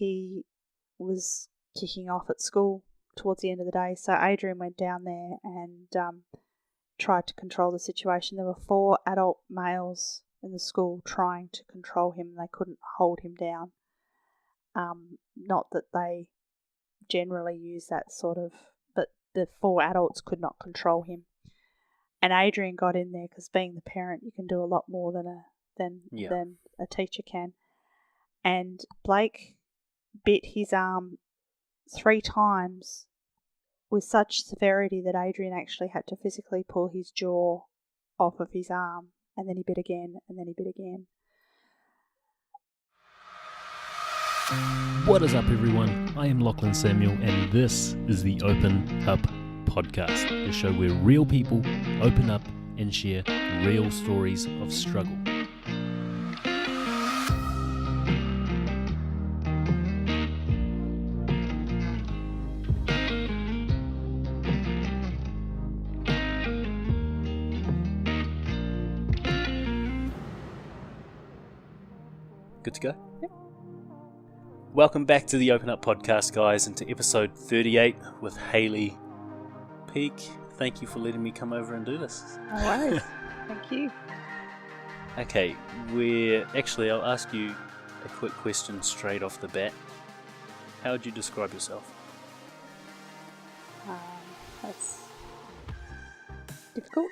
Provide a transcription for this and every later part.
he was kicking off at school towards the end of the day. So Adrian went down there and tried to control the situation. There were 4 adult males in the school trying to control him. They couldn't hold him down. Not that they generally use that sort of, but the 4 adults could not control him. And Adrian got in there because being the parent, you can do a lot more than a teacher can. And Blake bit his arm 3 times with such severity that Adrian actually had to physically pull his jaw off of his arm, and then he bit again, and then he bit again. What is up, everyone? I am Lachlan Samuel, and this is the Open Up Podcast, the show where real people open up and share real stories of struggle. Good to go? Yep. Welcome back to the Open Up Podcast, guys, and to episode 38 with Hayley Peak. Thank you for letting me come over and do this. No worries. Thank you. Okay, I'll ask you a quick question straight off the bat. How would you describe yourself? That's difficult.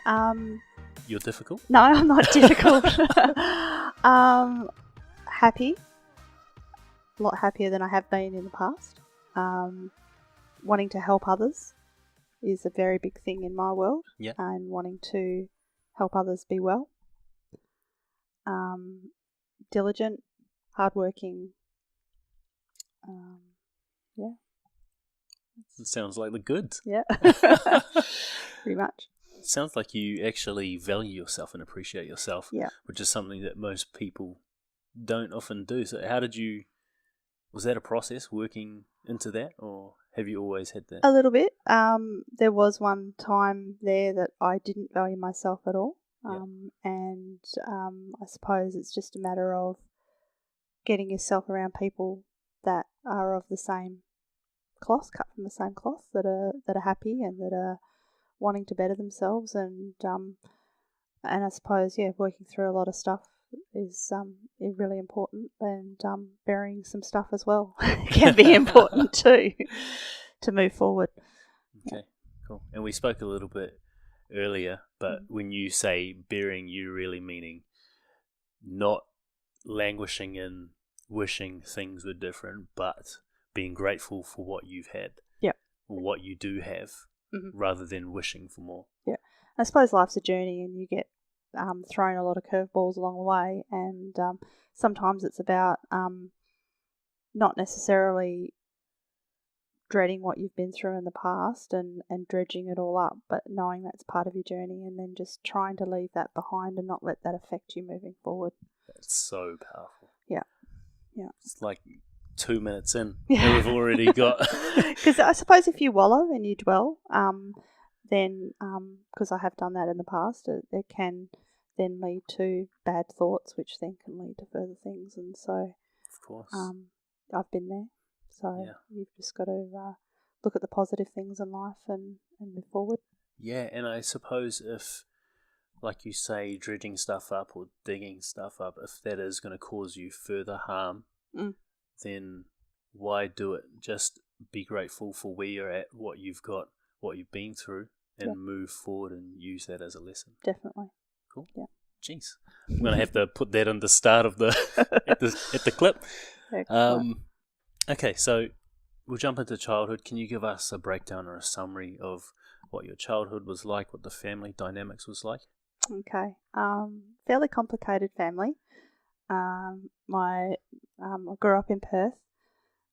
You're difficult? No, I'm not difficult. Happy. A lot happier than I have been in the past. Wanting to help others is a very big thing in my world. Yeah. And wanting to help others be well. Diligent, hardworking. Yeah. It sounds like the goods. Yeah. Pretty much. It sounds like you actually value yourself and appreciate yourself. Yeah. Which is something that most people don't often do. So was that a process working into that, or have you always had that? A little bit. There was one time there that I didn't value myself at all. And I suppose it's just a matter of getting yourself around people that are of the same cloth, cut from the same cloth, that are happy and that are wanting to better themselves, and I suppose working through a lot of stuff is really important, and burying some stuff as well can be important too to move forward. Okay, cool. And we spoke a little bit earlier, but when you say burying, you're really meaning not languishing in wishing things were different, but being grateful for what you've had, or what you do have, rather than wishing for more. Yeah, I suppose life's a journey, and you get thrown a lot of curveballs along the way, and sometimes it's about not necessarily dreading what you've been through in the past and dredging it all up, but knowing that's part of your journey, and then just trying to leave that behind and not let that affect you moving forward. That's so powerful. Yeah. It's like 2 minutes in, and we've already got... Because I suppose if you wallow and you dwell, then, because I have done that in the past, it can then lead to bad thoughts, which then can lead to further things. And so, of course, I've been there. So you've just got to look at the positive things in life and move forward. Yeah, and I suppose if, like you say, dredging stuff up or digging stuff up, if that is going to cause you further harm, then why do it? Just be grateful for where you're at, what you've got, what you've been through, and move forward and use that as a lesson. Definitely. Cool. Yeah. Jeez, I'm gonna have to put that in the start of the at the clip. Okay, so we'll jump into childhood. Can you give us a breakdown or a summary of what your childhood was like, what the family dynamics was like? Okay. Fairly complicated family. I grew up in Perth.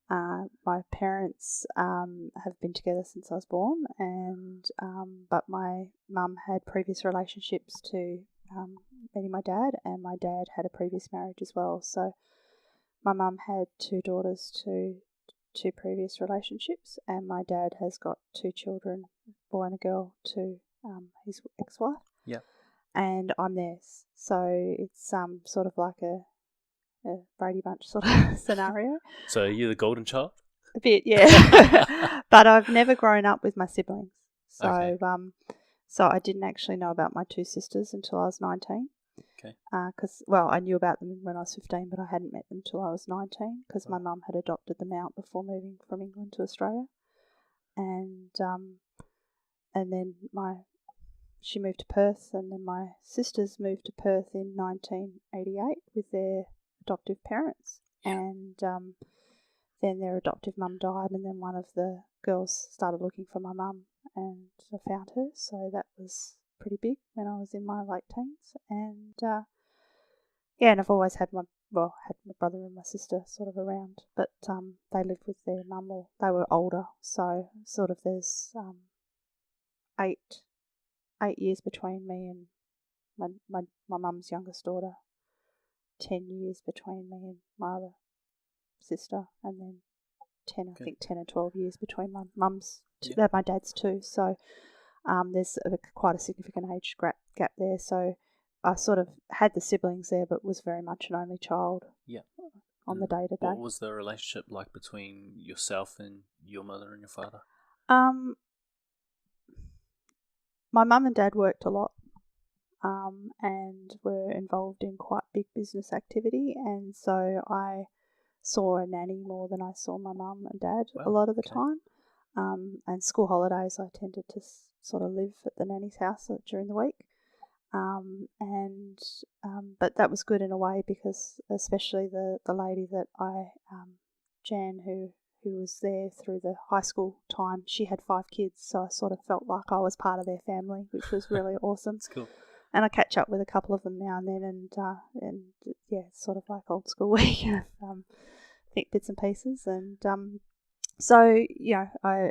My parents have been together since I was born, and but my mum had previous relationships to meeting my dad, and my dad had a previous marriage as well. So my mum had 2 daughters to 2 previous relationships, and my dad has got 2 children, a boy and a girl, to his ex-wife. Yeah. And I'm theirs, so it's sort of like a Brady Bunch sort of scenario. So are you the golden child? A bit, yeah. But I've never grown up with my siblings. So Okay. so I didn't actually know about my two sisters until I was 19. Okay. Because, well, I knew about them when I was 15, but I hadn't met them till I was 19 because my mum had adopted them out before moving from England to Australia. And then she moved to Perth, and then my sisters moved to Perth in 1988 with their adoptive parents. Yeah. And then their adoptive mum died, and then one of the girls started looking for my mum, and I found her. So that was pretty big when I was in my late teens. And and I've always had my brother and my sister sort of around, but they lived with their mum, or they were older. So sort of there's 8 years between me and my mum's youngest daughter, 10 years between me and my other sister, and then 10 and 12 years between my mum's, my dad's too. So there's quite a significant age gap there. So I sort of had the siblings there, but was very much an only child. Yeah. On the day to day. What was the relationship like between yourself and your mother and your father? My mum and dad worked a lot, and were involved in quite big business activity, and so I saw a nanny more than I saw my mum and dad a lot of the time. And school holidays, I tended to sort of live at the nanny's house during the week. But that was good in a way, because especially the lady that Jan, who was there through the high school time, she had 5 kids, so I sort of felt like I was part of their family, which was really awesome. That's cool. And I catch up with a couple of them now and then, and it's sort of like old school week, think bits and pieces, and so I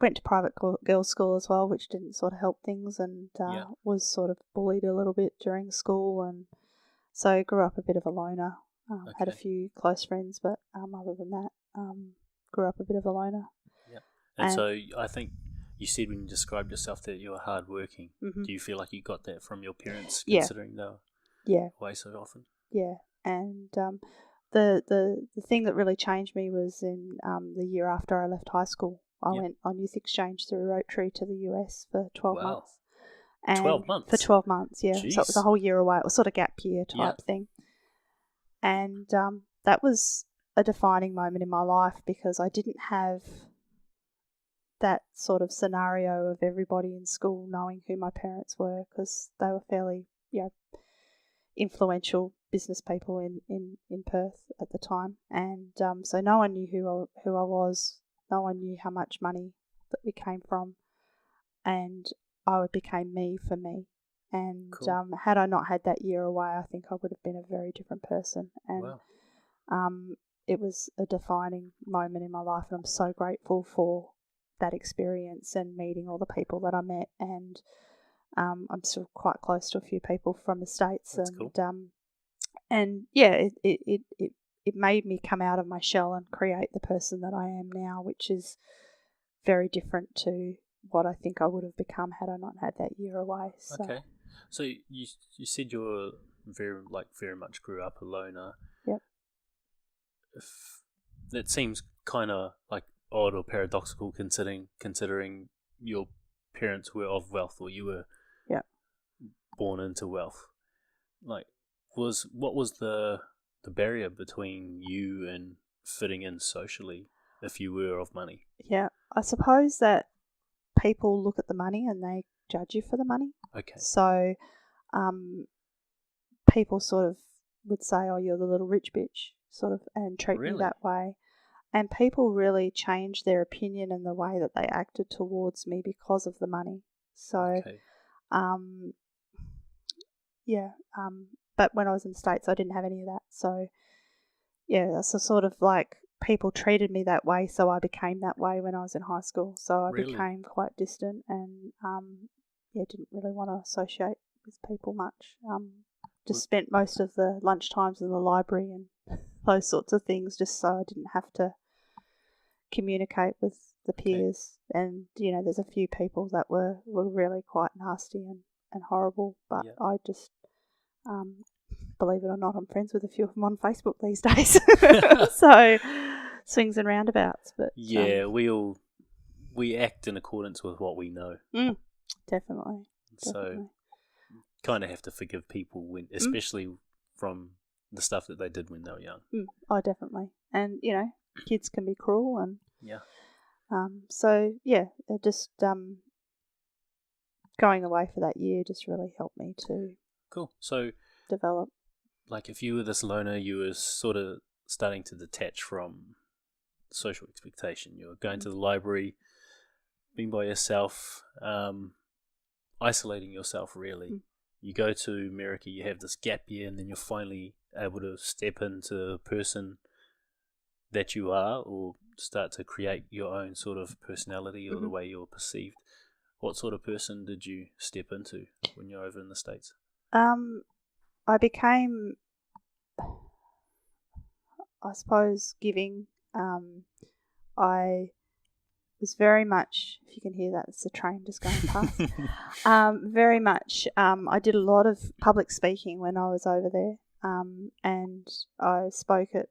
went to private girls' school as well, which didn't sort of help things, and was sort of bullied a little bit during school, and so grew up a bit of a loner. Had a few close friends, but other than that, grew up a bit of a loner. Yeah. And so I think you said when you described yourself that you were hardworking. Mm-hmm. Do you feel like you got that from your parents, considering they were away so often? Yeah. And the thing that really changed me was in the year after I left high school. I went on youth exchange through Rotary to the US for 12 months. And 12 months? For 12 months, yeah. Jeez. So it was a whole year away. It was sort of gap year type thing. And that was a defining moment in my life, because I didn't have that sort of scenario of everybody in school knowing who my parents were, because they were fairly influential business people in Perth at the time. And so no one knew who I was. No one knew how much money that we came from, and I became me for me. And had I not had that year away, I think I would have been a very different person. And it was a defining moment in my life, and I'm so grateful for that experience and meeting all the people that I met. And I'm still quite close to a few people from the States. That's and cool. And it made me come out of my shell and create the person that I am now, which is very different to what I think I would have become had I not had that year away. So. Okay. So you said you were very much grew up a loner. Yep. That seems kind of like odd or paradoxical, considering your parents were of wealth, or you were born into wealth. Like, what was the barrier between you and fitting in socially if you were of money? Yeah, I suppose that people look at the money and they judge you for the money. Okay. So people sort of would say, oh, you're the little rich bitch, sort of, and treat me that way. And people really changed their opinion and the way that they acted towards me because of the money. So, but when I was in the States, I didn't have any of that. So, so sort of like people treated me that way, so I became that way when I was in high school. So I became quite distant and, didn't really want to associate with people much. Just spent most of the lunch times in the library and those sorts of things, just so I didn't have to communicate with the peers. And, there's a few people that were really quite nasty and horrible, but I just believe it or not, I'm friends with a few of them on Facebook these days. So swings and roundabouts. But yeah, we act in accordance with what we know. Definitely. So kind of have to forgive people when, especially from the stuff that they did when they were young. Oh, definitely. And kids can be cruel, and so just going away for that year just really helped me to So develop. Like if you were this loner, you were sort of starting to detach from social expectation. You were going to the library, being by yourself, isolating yourself really. You go to America, you have this gap year, and then you're finally able to step into the person that you are, or start to create your own sort of personality or the way you're perceived. What sort of person did you step into when you're over in the States? I became, I suppose, giving. I was very much, if you can hear that, it's a train just going past. Very much, I did a lot of public speaking when I was over there, and I spoke at,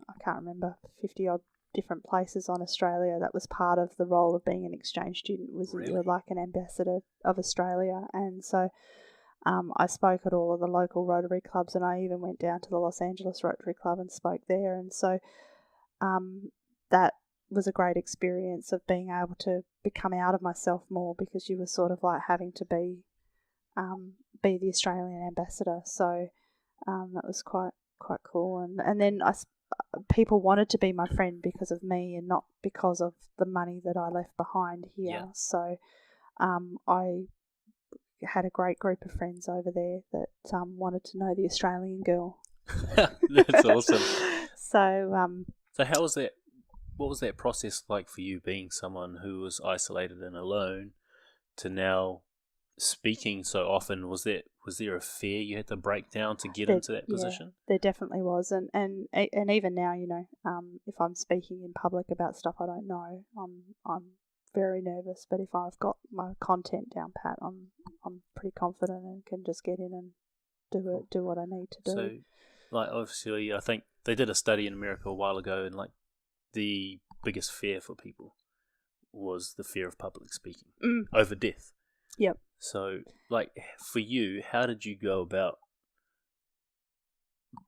I can't remember, 50 odd different places on Australia. That was part of the role of being an exchange student, was that you're like an ambassador of Australia. And so I spoke at all of the local Rotary clubs, and I even went down to the Los Angeles Rotary Club and spoke there. And so that was a great experience of being able to become out of myself more, because you were sort of like having to be the Australian ambassador. So that was quite cool. And then people wanted to be my friend because of me and not because of the money that I left behind here. Yeah. So I had a great group of friends over there that wanted to know the Australian girl. That's awesome. So how was that? What was that process like for you, being someone who was isolated and alone, to now speaking so often? Was there a fear you had to break down to get into that position? There definitely was, and even now, if I'm speaking in public about stuff I don't know, I'm very nervous. But if I've got my content down pat, I'm pretty confident and can just get in and do what I need to do. So, like, obviously, I think they did a study in America a while ago, and like the biggest fear for people was the fear of public speaking over death. Yep. So, like, for you, how did you go about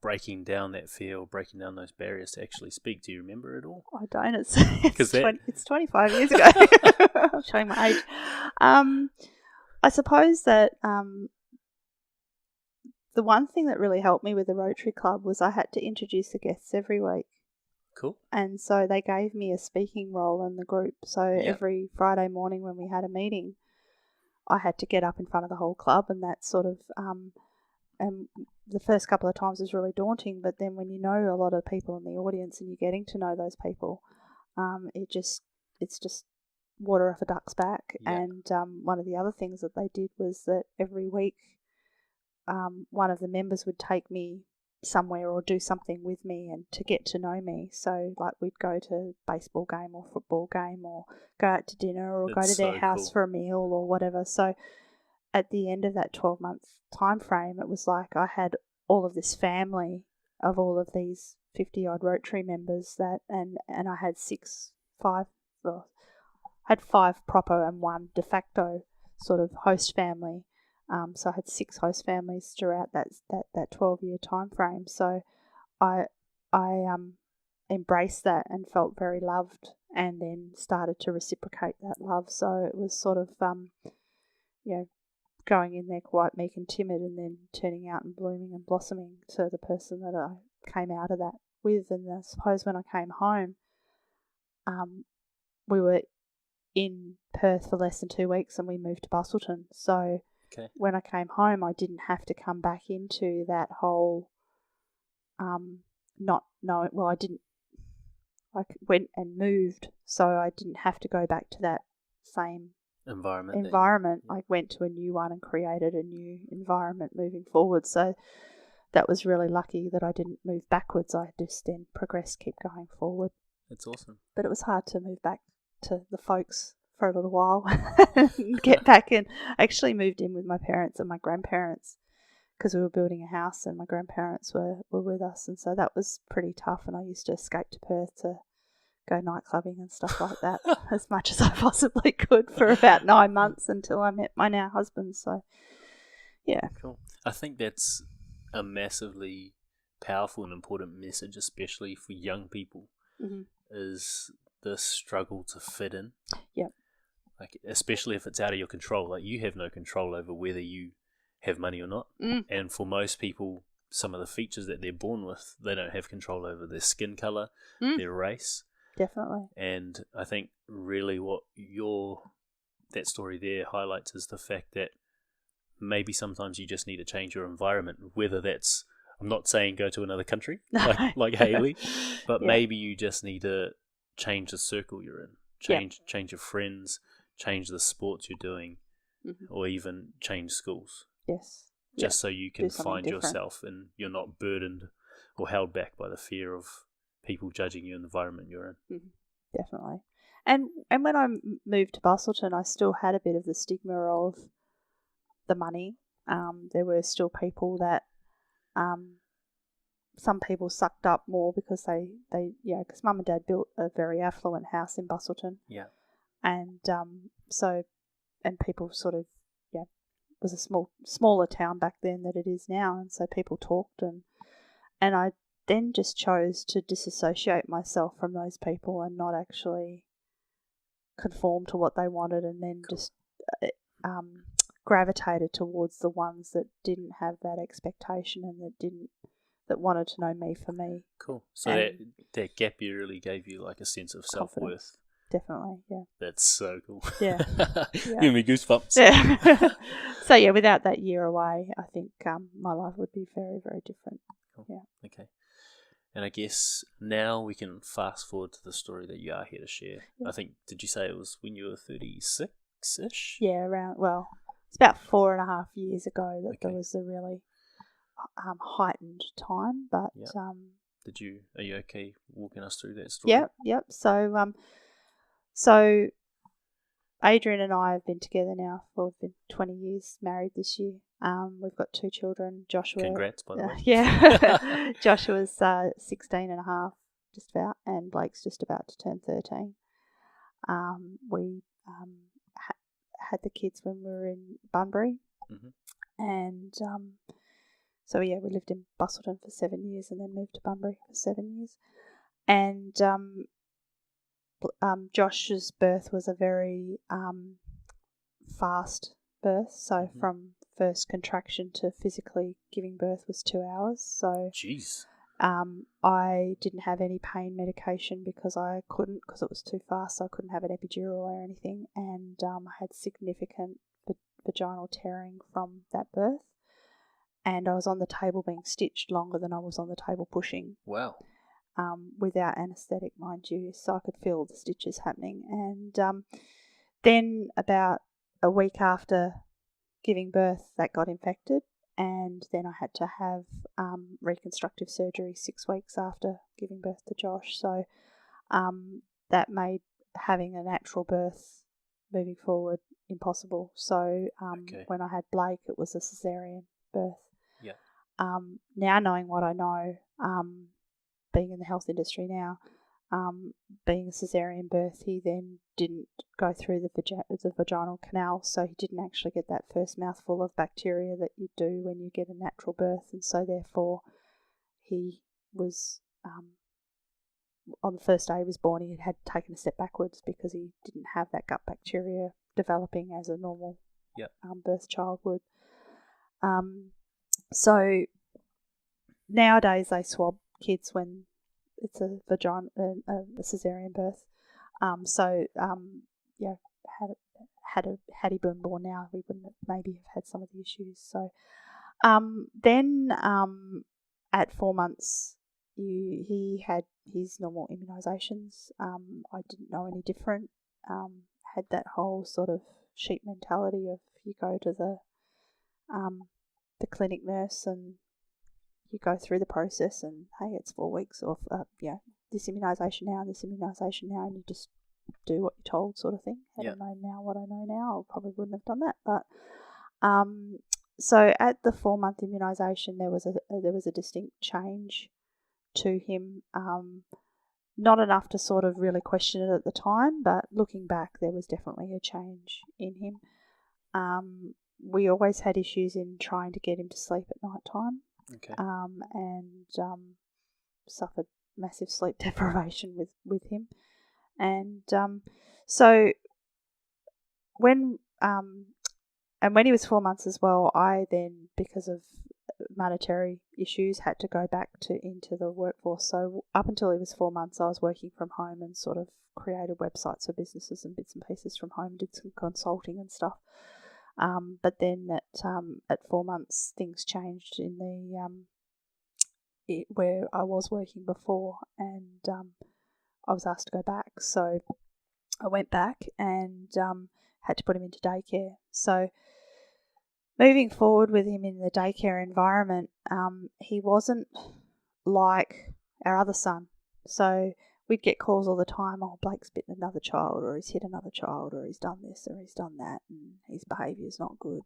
breaking down that fear or breaking down those barriers to actually speak? Do you remember it all? I don't. It's 25 years ago. I'm showing my age. I suppose that the one thing that really helped me with the Rotary Club was I had to introduce the guests every week. Cool. And so they gave me a speaking role in the group. So every Friday morning when we had a meeting, I had to get up in front of the whole club, and that sort of and the first couple of times was really daunting, but then when you know a lot of people in the audience and you're getting to know those people, it's just water off a duck's back. Yeah. And one of the other things that they did was that every week one of the members would take me somewhere or do something with me and to get to know me. So like we'd go to a baseball game or football game or go out to dinner or go to their house for a meal or whatever. So at the end of that 12-month time frame, it was like I had all of this family of all of these 50-odd Rotary members and I had five proper and one de facto sort of host family. So I had 6 host families throughout that 12-year time frame. So I embraced that and felt very loved, and then started to reciprocate that love. So it was sort of going in there quite meek and timid, and then turning out and blooming and blossoming to the person that I came out of that with. And I suppose when I came home, we were in Perth for less than 2 weeks, and we moved to Bustleton. So when I came home, I didn't have to come back into that whole not knowing. Well, I went and moved, so I didn't have to go back to that same environment. I went to a new one and created a new environment moving forward. So that was really lucky that I didn't move backwards. I just then progressed, keep going forward. That's awesome. But it was hard to move back to the folks for a little while and get back in. I actually moved in with my parents and my grandparents because we were building a house and my grandparents were with us, and so that was pretty tough. And I used to escape to Perth to go night clubbing and stuff like that as much as I possibly could for about 9 months until I met my now husband. So, yeah. Cool. I think that's a massively powerful and important message, especially for young people, is the struggle to fit in. Yep. Like, especially if it's out of your control. Like, you have no control over whether you have money or not. And for most people, some of the features that they're born with, they don't have control over their skin colour, their race. Definitely. And I think really what that story there highlights is the fact that maybe sometimes you just need to change your environment, whether that's, I'm not saying go to another country like Hayley, but maybe you just need to change the circle you're in, change your friends, change the sports you're doing, or even change schools. Yes. Just so you can find yourself and you're not burdened or held back by the fear of people judging you in the environment you're in. Definitely. And when I moved to Bustleton, I still had a bit of the stigma of the money. There were still people that some people sucked up more because they because Mum and Dad built a very affluent house in Bustleton. Yeah. And and people sort of it was a smaller town back then than it is now, and so people talked, and I then just chose to disassociate myself from those people and not actually conform to what they wanted, and then just gravitated towards the ones that didn't have that expectation and that wanted to know me for me. Cool. So that gap year really gave you like a sense of self-worth. Definitely, yeah. That's so cool. Yeah. Give me goosebumps. Yeah. So, without that year away, I think my life would be very, very different. Cool. Yeah. Okay. And I guess now we can fast forward to the story that you are here to share. Yeah. I think, did you say it was when you were 36-ish? Yeah, it's about 4.5 years ago that there was a really heightened time. But are you okay walking us through that story? Yep. So Adrian and I have been together now for 20 years, married this year. We've got 2 children. Joshua. Congrats, by the way. Yeah. Joshua's 16 and a half, just about, and Blake's just about to turn 13. We had the kids when we were in Bunbury. And we lived in Bustleton for 7 years and then moved to Bunbury for 7 years. And Josh's birth was a very fast birth. So from first contraction to physically giving birth was 2 hours. So jeez. I didn't have any pain medication because I couldn't, because it was too fast. So I couldn't have an epidural or anything. And I had significant vaginal tearing from that birth. And I was on the table being stitched longer than I was on the table pushing. Wow. Without anaesthetic, mind you, so I could feel the stitches happening. And then about a week after giving birth, that got infected, and then I had to have reconstructive surgery 6 weeks after giving birth to Josh. So that made having a natural birth moving forward impossible. So when I had Blake, it was a caesarean birth. Yeah. Now knowing what I know, being in the health industry now, being a caesarean birth, he then didn't go through the vaginal canal, so he didn't actually get that first mouthful of bacteria that you do when you get a natural birth, and so therefore he was, on the first day he was born, he had taken a step backwards because he didn't have that gut bacteria developing as a normal birth child would. So nowadays they swab kids when it's a caesarean birth. Had he been born now, we wouldn't have maybe have had some of the issues. So then at 4 months, he had his normal immunisations. I didn't know any different. Had that whole sort of sheep mentality of you go to the clinic nurse and you go through the process and, hey, it's 4 weeks of, this immunisation now and this immunisation now, and you just do what you're told sort of thing. Had I known now what I know now, I probably wouldn't have done that. But So at the 4-month immunisation, there was a distinct change to him. Not enough to sort of really question it at the time, but looking back, there was definitely a change in him. We always had issues in trying to get him to sleep at night time. Okay. And suffered massive sleep deprivation with him. And so when he was 4 months as well, I then, because of monetary issues, had to go back into the workforce. So up until he was 4 months, I was working from home and sort of created websites for businesses and bits and pieces from home, did some consulting and stuff. But then at 4 months, things changed in where I was working before, and I was asked to go back. So I went back and had to put him into daycare. So moving forward with him in the daycare environment, he wasn't like our other son. So we'd get calls all the time, oh, Blake's bitten another child, or he's hit another child, or he's done this, or he's done that, and his behaviour's not good.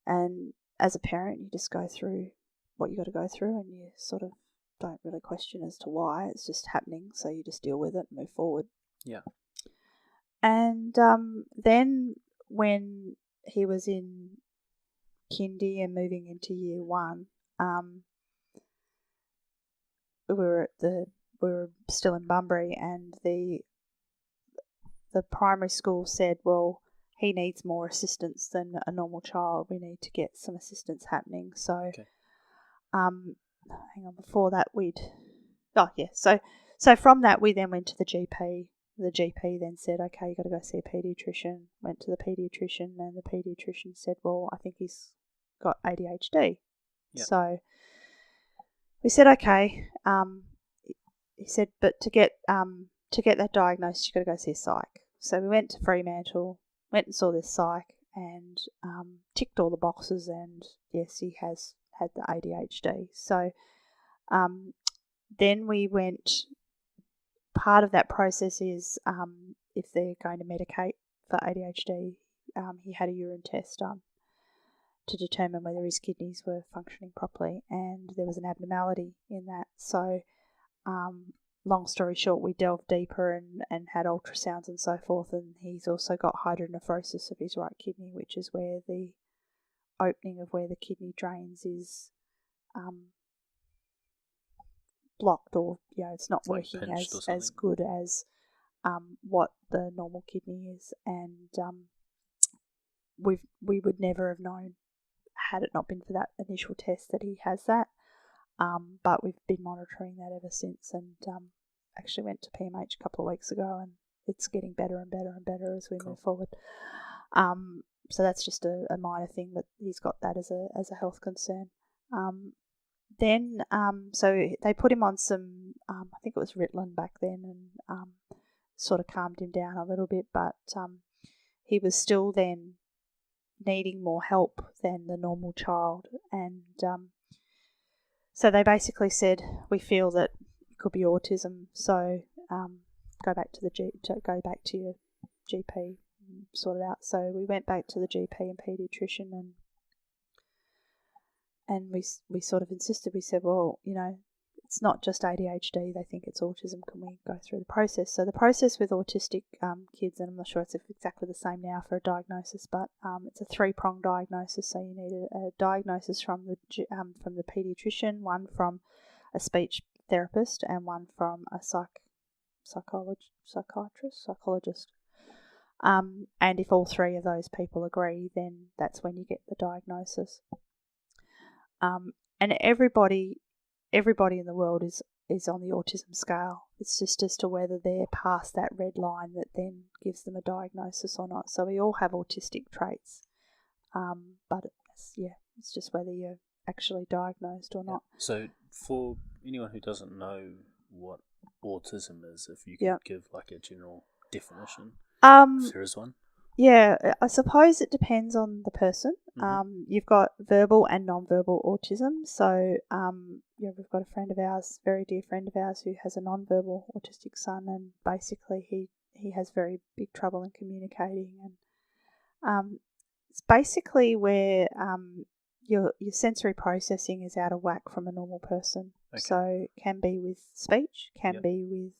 And as a parent, you just go through what you got to go through, and you sort of don't really question as to why. It's just happening, so you just deal with it and move forward. Yeah. And then when he was in kindy and moving into year 1, we were still in Bunbury, and the primary school said, well, he needs more assistance than a normal child. We need to get some assistance happening. So, okay. Hang on. Before that, So from that, we then went to the GP. The GP then said, okay, you've got to go see a paediatrician. Went to the paediatrician, and the paediatrician said, well, I think he's got ADHD. Yep. So we said, okay. He said, but to get that diagnosis, you've got to go see a psych. So we went to Fremantle, went and saw this psych, and ticked all the boxes, and yes, he has had the ADHD. So then we went, part of that process is if they're going to medicate for ADHD, he had a urine test done to determine whether his kidneys were functioning properly, and there was an abnormality in that. So long story short, we delved deeper and had ultrasounds and so forth, and he's also got hydronephrosis of his right kidney, which is where the opening of where the kidney drains is blocked, or it's not working as good as what the normal kidney is, and we would never have known had it not been for that initial test that he has that. But we've been monitoring that ever since, and actually went to PMH a couple of weeks ago, and it's getting better and better and better as we move forward. So that's just a minor thing, that he's got that as a health concern. Then so they put him on some, I think it was Ritalin back then, and sort of calmed him down a little bit, but he was still then needing more help than the normal child, and so they basically said, we feel that it could be autism, so go back to your GP and sort it out. So we went back to the GP and paediatrician, and we sort of insisted. We said, well, it's not just ADHD, they think it's autism. Can we go through the process? So the process with autistic kids, and I'm not sure it's exactly the same now for a diagnosis, but it's a 3-pronged diagnosis. So you need a diagnosis from the paediatrician, one from a speech therapist, and one from a psychologist. And if all 3 of those people agree, then that's when you get the diagnosis. And everybody in the world is on the autism scale. It's just as to whether they're past that red line that then gives them a diagnosis or not. So we all have autistic traits, but it's just whether you're actually diagnosed or not. So for anyone who doesn't know what autism is, if you could give like a general definition, if there is one. Yeah, I suppose it depends on the person. Mm-hmm. You've got verbal and non-verbal autism. So, we've got a friend of ours, very dear friend of ours, who has a non-verbal autistic son, and basically he has very big trouble in communicating. And It's basically where your sensory processing is out of whack from a normal person. Okay. So it can be with speech, can Yep. be with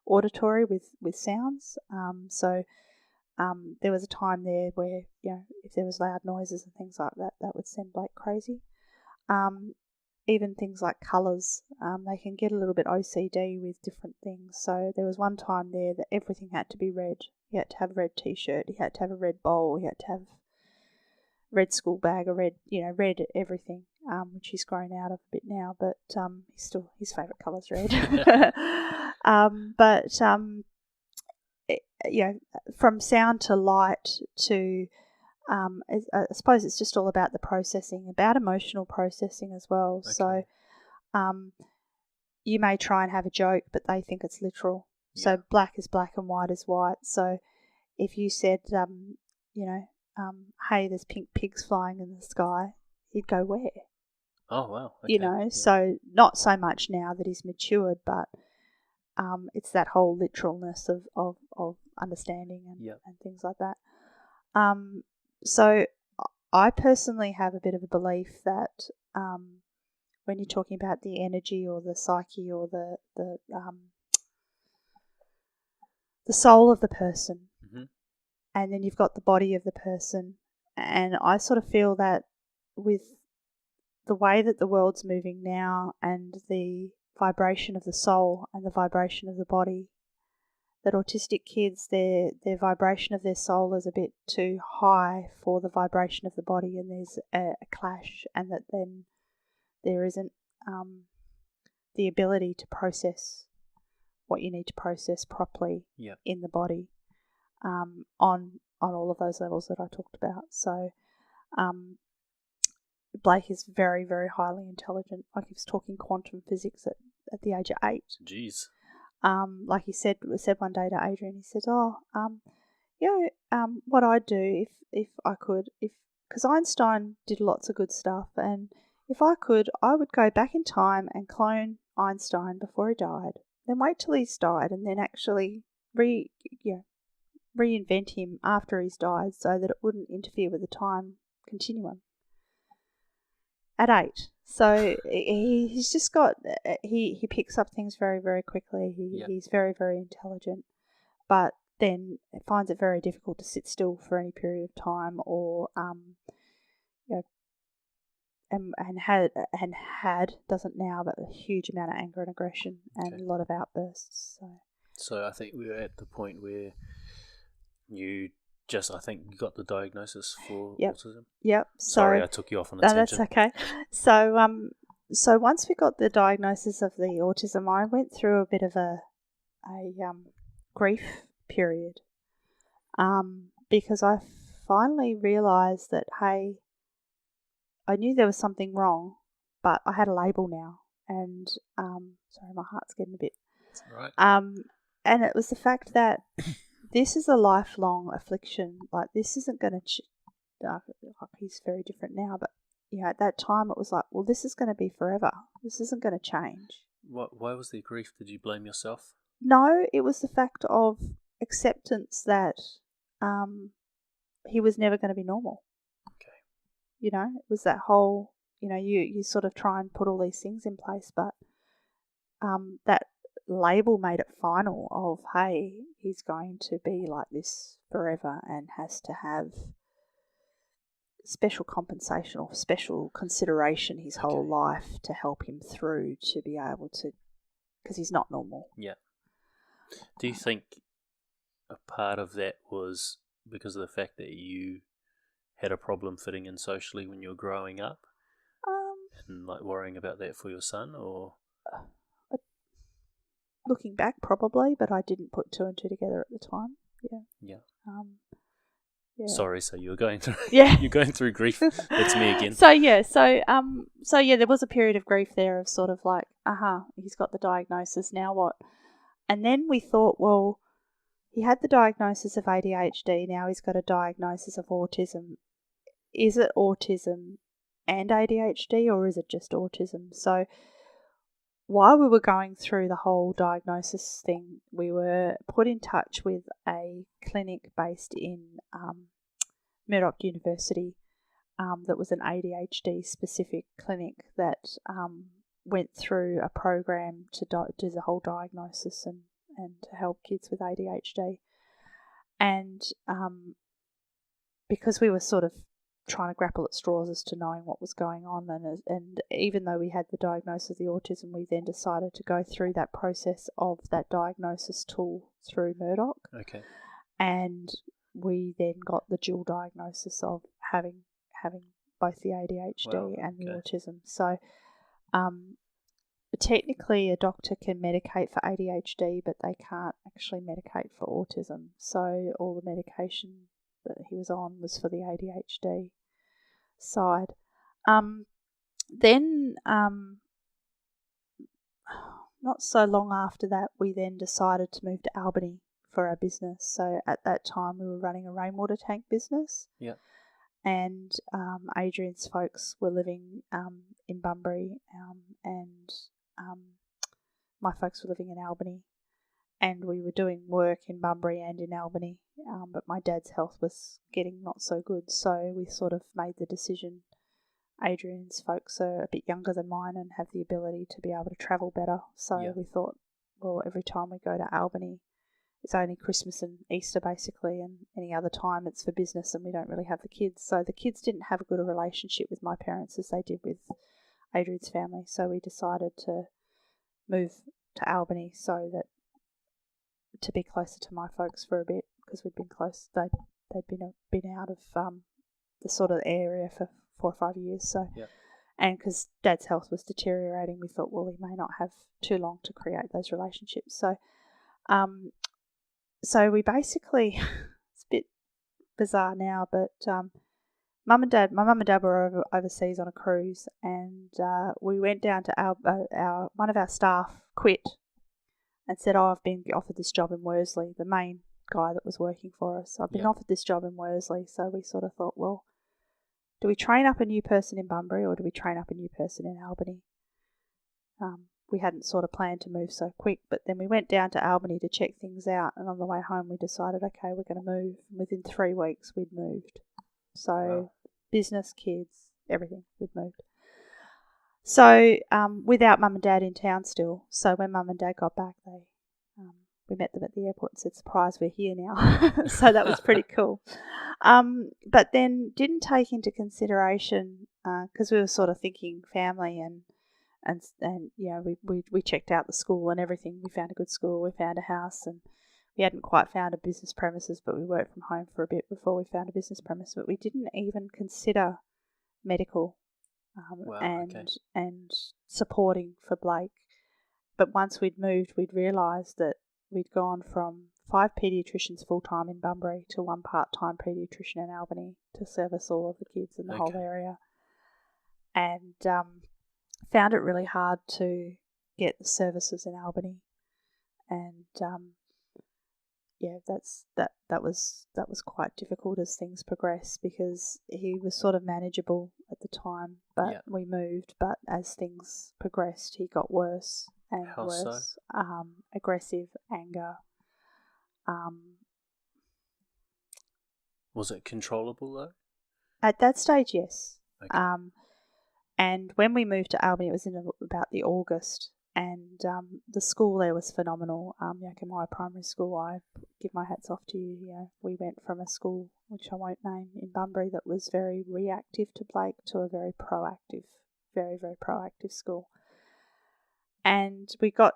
auditory, with sounds. There was a time there where, if there was loud noises and things like that, that would send Blake crazy. Even things like colours, they can get a little bit OCD with different things. So there was one time there that everything had to be red. He had to have a red t-shirt, he had to have a red bowl, he had to have red school bag, a red everything, which he's grown out of a bit now, but he's still, his favourite colour's red. From sound to light to, I suppose it's just all about the processing, about emotional processing as well. Okay. So you may try and have a joke, but they think it's literal. Yeah. So black is black and white is white. So if you said, hey, there's pink pigs flying in the sky, he'd go, where? Oh, wow. Okay. Yeah. So not so much now that he's matured, but it's that whole literalness of understanding and things like that. So I personally have a bit of a belief that when you're talking about the energy or the psyche or the soul of the person, mm-hmm. and then you've got the body of the person, and I sort of feel that with the way that the world's moving now and the vibration of the soul and the vibration of the body, that autistic kids, their vibration of their soul is a bit too high for the vibration of the body, and there's a clash, and that then there isn't the ability to process what you need to process properly in the body on all of those levels that I talked about. So Blake is very, very highly intelligent. Like, he was talking quantum physics at the age of 8. Jeez. Like he said one day to Adrian, he said, what I'd do if I could, because Einstein did lots of good stuff, and if I could, I would go back in time and clone Einstein before he died, then wait till he's died, and then actually reinvent him after he's died so that it wouldn't interfere with the time continuum. At 8. So he's just got, he picks up things very, very quickly. He's very, very intelligent, but then finds it very difficult to sit still for any period of time, or doesn't now, but a huge amount of anger and aggression and a lot of outbursts. So I think we're at the point where you got the diagnosis for autism. Yep. Sorry, I took you off on a tangent. That's okay. So once we got the diagnosis of the autism, I went through a bit of a grief period, because I finally realised that, hey, I knew there was something wrong, but I had a label now, and sorry, my heart's getting a bit. Right. And it was the fact that this is a lifelong affliction. Like, this isn't going to. He's very different now, but at that time it was like, well, this is going to be forever. This isn't going to change. Why was there grief? Did you blame yourself? No, it was the fact of acceptance that he was never going to be normal. Okay. It was that whole, you sort of try and put all these things in place, but that label made it final of, hey, he's going to be like this forever and has to have special compensation or special consideration his whole life to help him through to be able to, because he's not normal. Yeah. Do you think a part of that was because of the fact that you had a problem fitting in socially when you were growing up, and like worrying about that for your son, or? Looking back, probably, but I didn't put 2 and 2 together at the time. Yeah. Sorry, so you were going through. Yeah. You're going through grief. That's me again. So there was a period of grief there of sort of like, he's got the diagnosis. Now what? And then we thought, well, he had the diagnosis of ADHD. Now he's got a diagnosis of autism. Is it autism and ADHD, or is it just autism? So while we were going through the whole diagnosis thing, we were put in touch with a clinic based in Murdoch University that was an ADHD specific clinic that went through a program to do the whole diagnosis and to help kids with ADHD. And because we were sort of trying to grapple at straws as to knowing what was going on, and even though we had the diagnosis of the autism, we then decided to go through that process of that diagnosis tool through Murdoch. Okay. And we then got the dual diagnosis of having both the ADHD and the autism. So technically a doctor can medicate for ADHD, but they can't actually medicate for autism. So all the medication that he was on was for the ADHD side. Then not so long after that, we then decided to move to Albany for our business. So at that time, we were running a rainwater tank business. Yeah. And Adrian's folks were living in Bunbury, and my folks were living in Albany. And we were doing work in Bunbury and in Albany, but my dad's health was getting not so good, so we sort of made the decision. Adrian's folks are a bit younger than mine and have the ability to be able to travel better, so we thought, well, every time we go to Albany, it's only Christmas and Easter basically, and any other time it's for business, and we don't really have the kids. So the kids didn't have a good relationship with my parents as they did with Adrian's family, so we decided to move to Albany so that to be closer to my folks for a bit, because we'd been close. They'd been out of the sort of area for 4 or 5 years. So, and because Dad's health was deteriorating, we thought, well, he may not have too long to create those relationships. So, so we basically, it's a bit bizarre now, but my mum and dad were overseas on a cruise, and we went down to our one of our staff quit and said, I've been offered this job in Worsley, the main guy that was working for us. I've been offered this job in Worsley. So we sort of thought, well, do we train up a new person in Bunbury or do we train up a new person in Albany? We hadn't sort of planned to move so quick, but then we went down to Albany to check things out, and on the way home we decided, okay, we're going to move. And within 3 weeks we'd moved. So business, kids, everything, we'd moved. So without Mum and Dad in town still. So when Mum and Dad got back, we met them at the airport and said, surprise, we're here now. So that was pretty cool. But then didn't take into consideration, because we were sort of thinking family and you know, we checked out the school and everything. We found a good school, we found a house, and we hadn't quite found a business premises, but we worked from home for a bit before we found a business premise. But we didn't even consider medical and supporting for Blake. But once we'd moved, we'd realised that we'd gone from 5 paediatricians full-time in Bunbury to 1 part-time paediatrician in Albany to service all of the kids in the whole area. And found it really hard to get the services in Albany. And that was quite difficult as things progressed, because he was sort of manageable at the time, but we moved. But as things progressed, he got worse and worse. So? Aggressive, anger. Was it controllable though? At that stage, yes. Okay. And when we moved to Albany, it was in about the August. And the school there was phenomenal. Yakamai Primary School, I give my hats off to you. You know, we went from a school, which I won't name, in Bunbury that was very reactive to Blake, to a very proactive, very, very proactive school. And we got,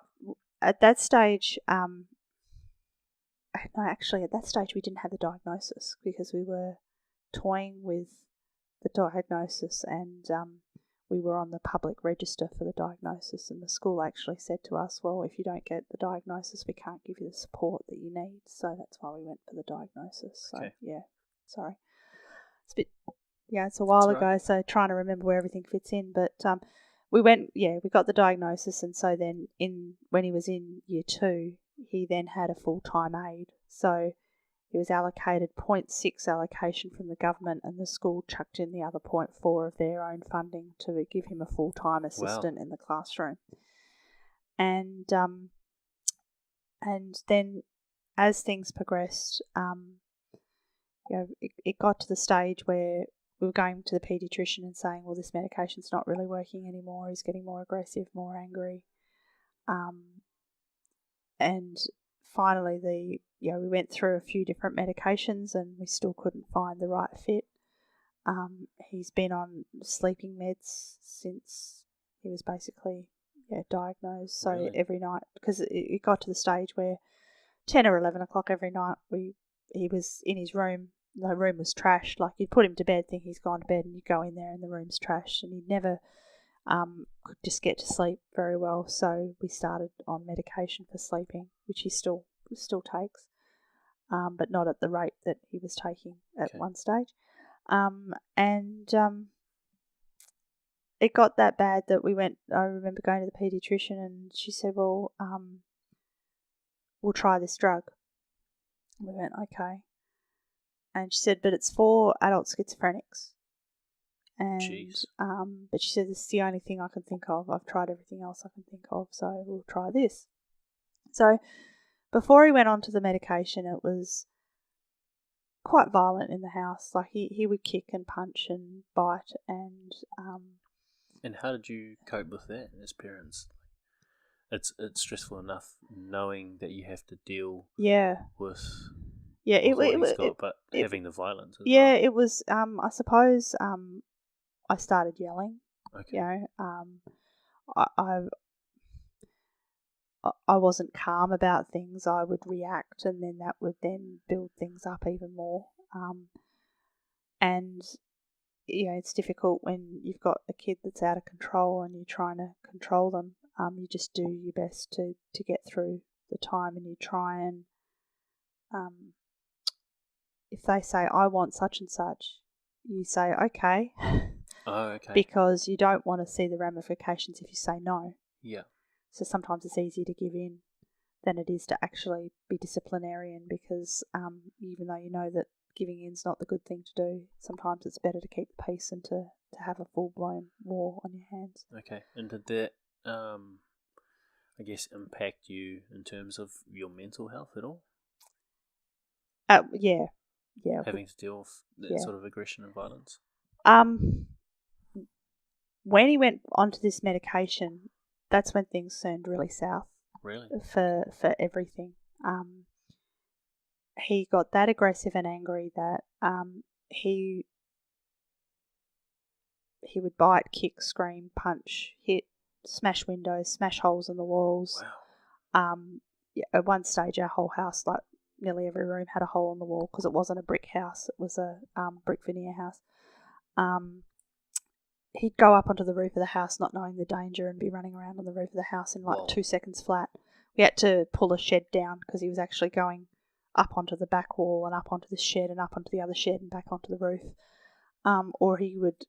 at that stage, at that stage we didn't have the diagnosis, because we were toying with the diagnosis, and we were on the public register for the diagnosis, and the school actually said to us, well, if you don't get the diagnosis, we can't give you the support that you need. So that's why we went for the diagnosis. So, sorry. It's a bit, it's a while ago, so trying to remember where everything fits in. But we got the diagnosis, and so then when he was in year 2, he then had a full-time aide. So he was allocated 0.6 allocation from the government, and the school chucked in the other 0.4 of their own funding to give him a full-time assistant in the classroom. And then as things progressed, it got to the stage where we were going to the paediatrician and saying, well, this medication's not really working anymore. He's getting more aggressive, more angry. And finally, we went through a few different medications and we still couldn't find the right fit. He's been on sleeping meds since he was basically diagnosed. So Really? every night, because it got to the stage where 10 or 11 o'clock every night, he was in his room. The room was trashed. Like, you'd put him to bed, think he's gone to bed, and you go in there and the room's trashed, and he'd never could just get to sleep very well. So we started on medication for sleeping, which he still takes, but not at the rate that he was taking at one stage. It got that bad that I remember going to the paediatrician and she said, well, we'll try this drug. We went, okay. And she said, but it's for adult schizophrenics. And Jeez. But she said, this is the only thing I can think of. I've tried everything else I can think of, so we'll try this. So before he went on to the medication, it was quite violent in the house. Like, he would kick and punch and bite and And how did you cope with that as parents? It's stressful enough knowing that you have to deal with what he's got, but having the violence as well. It was I suppose I started yelling. Okay. I wasn't calm about things. I would react, and then that would then build things up even more. And it's difficult when you've got a kid that's out of control and you're trying to control them. You just do your best to get through the time, and you try and if they say, I want such and such, you say, okay. Oh, okay. Because you don't want to see the ramifications if you say no. Yeah. So sometimes it's easier to give in than it is to actually be disciplinarian, because even though you know that giving in is not the good thing to do, sometimes it's better to keep the peace and to have a full-blown war on your hands. Okay. And did that, I guess, impact you in terms of your mental health at all? Yeah. Having to deal with that sort of aggression and violence? When he went onto this medication, that's when things turned really south. Really? For everything. He got that aggressive and angry that he would bite, kick, scream, punch, hit, smash windows, smash holes in the walls. Wow. At one stage, our whole house, like nearly every room, had a hole in the wall because it wasn't a brick house; it was a brick veneer house. He'd go up onto the roof of the house not knowing the danger and be running around on the roof of the house in like 2 seconds flat. We had to pull a shed down because he was actually going up onto the back wall and up onto the shed and up onto the other shed and back onto the roof. Or he would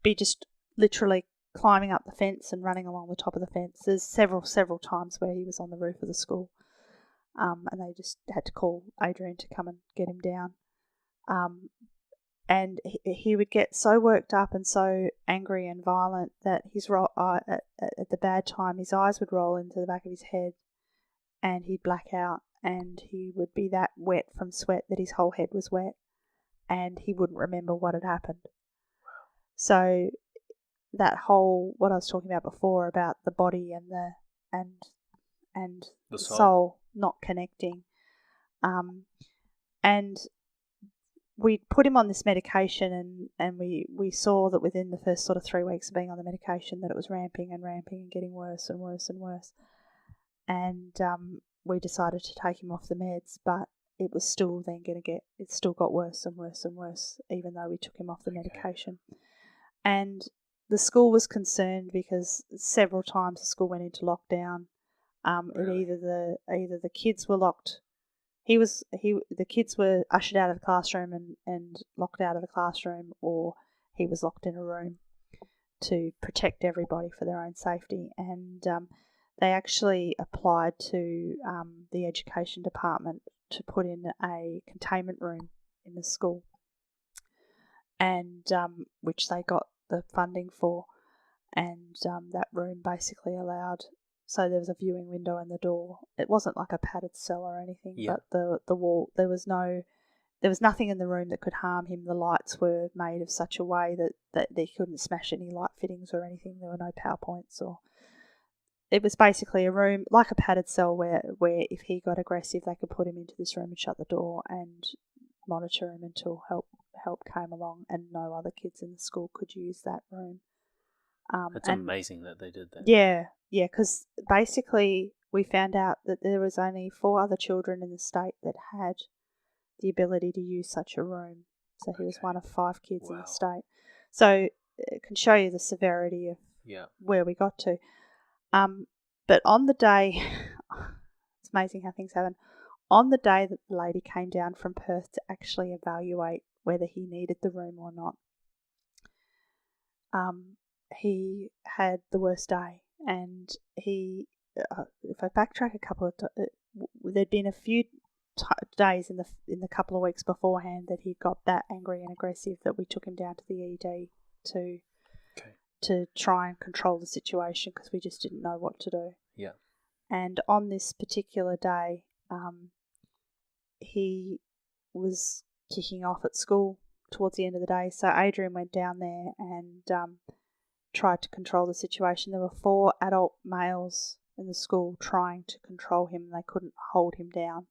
be just literally climbing up the fence and running along the top of the fence. There's several times where he was on the roof of the school, and they just had to call Adrian to come and get him down. And he would get so worked up and so angry and violent that at the bad time, his eyes would roll into the back of his head and he'd black out, and he would be that wet from sweat that his whole head was wet and he wouldn't remember what had happened. So that whole, what I was talking about before about the body and the soul not connecting, and we put him on this medication, and we saw that within the first sort of 3 weeks of being on the medication that it was ramping and getting worse and worse and worse. And we decided to take him off the meds, but it was still then it still got worse and worse and worse, even though we took him off the medication. And the school was concerned because several times the school went into lockdown. Really? Either the kids were locked. The kids were ushered out of the classroom and locked out of the classroom, or he was locked in a room to protect everybody for their own safety. And they actually applied to the education department to put in a containment room in the school, and which they got the funding for, and that room basically allowed. So there was a viewing window in the door. It wasn't like a padded cell or anything, but the wall, there there was nothing in the room that could harm him. The lights were made of such a way that they couldn't smash any light fittings or anything. There were no power points, or it was basically a room like a padded cell where if he got aggressive, they could put him into this room and shut the door and monitor him until help came along, and no other kids in the school could use that room. It's amazing that they did that. Yeah, because basically we found out that there was only 4 other children in the state that had the ability to use such a room. So he was one of 5 kids in the state. So it can show you the severity of where we got to. But on the day, it's amazing how things happen. On the day that the lady came down from Perth to actually evaluate whether he needed the room or not, he had the worst day. And he, if I backtrack a couple of there'd been a few days in the couple of weeks beforehand that he got that angry and aggressive that we took him down to the ED to try and control the situation, because we just didn't know what to do. Yeah. And on this particular day, he was kicking off at school towards the end of the day. So Adrian went down there and tried to control the situation. There were 4 adult males in the school trying to control him. They couldn't hold him down.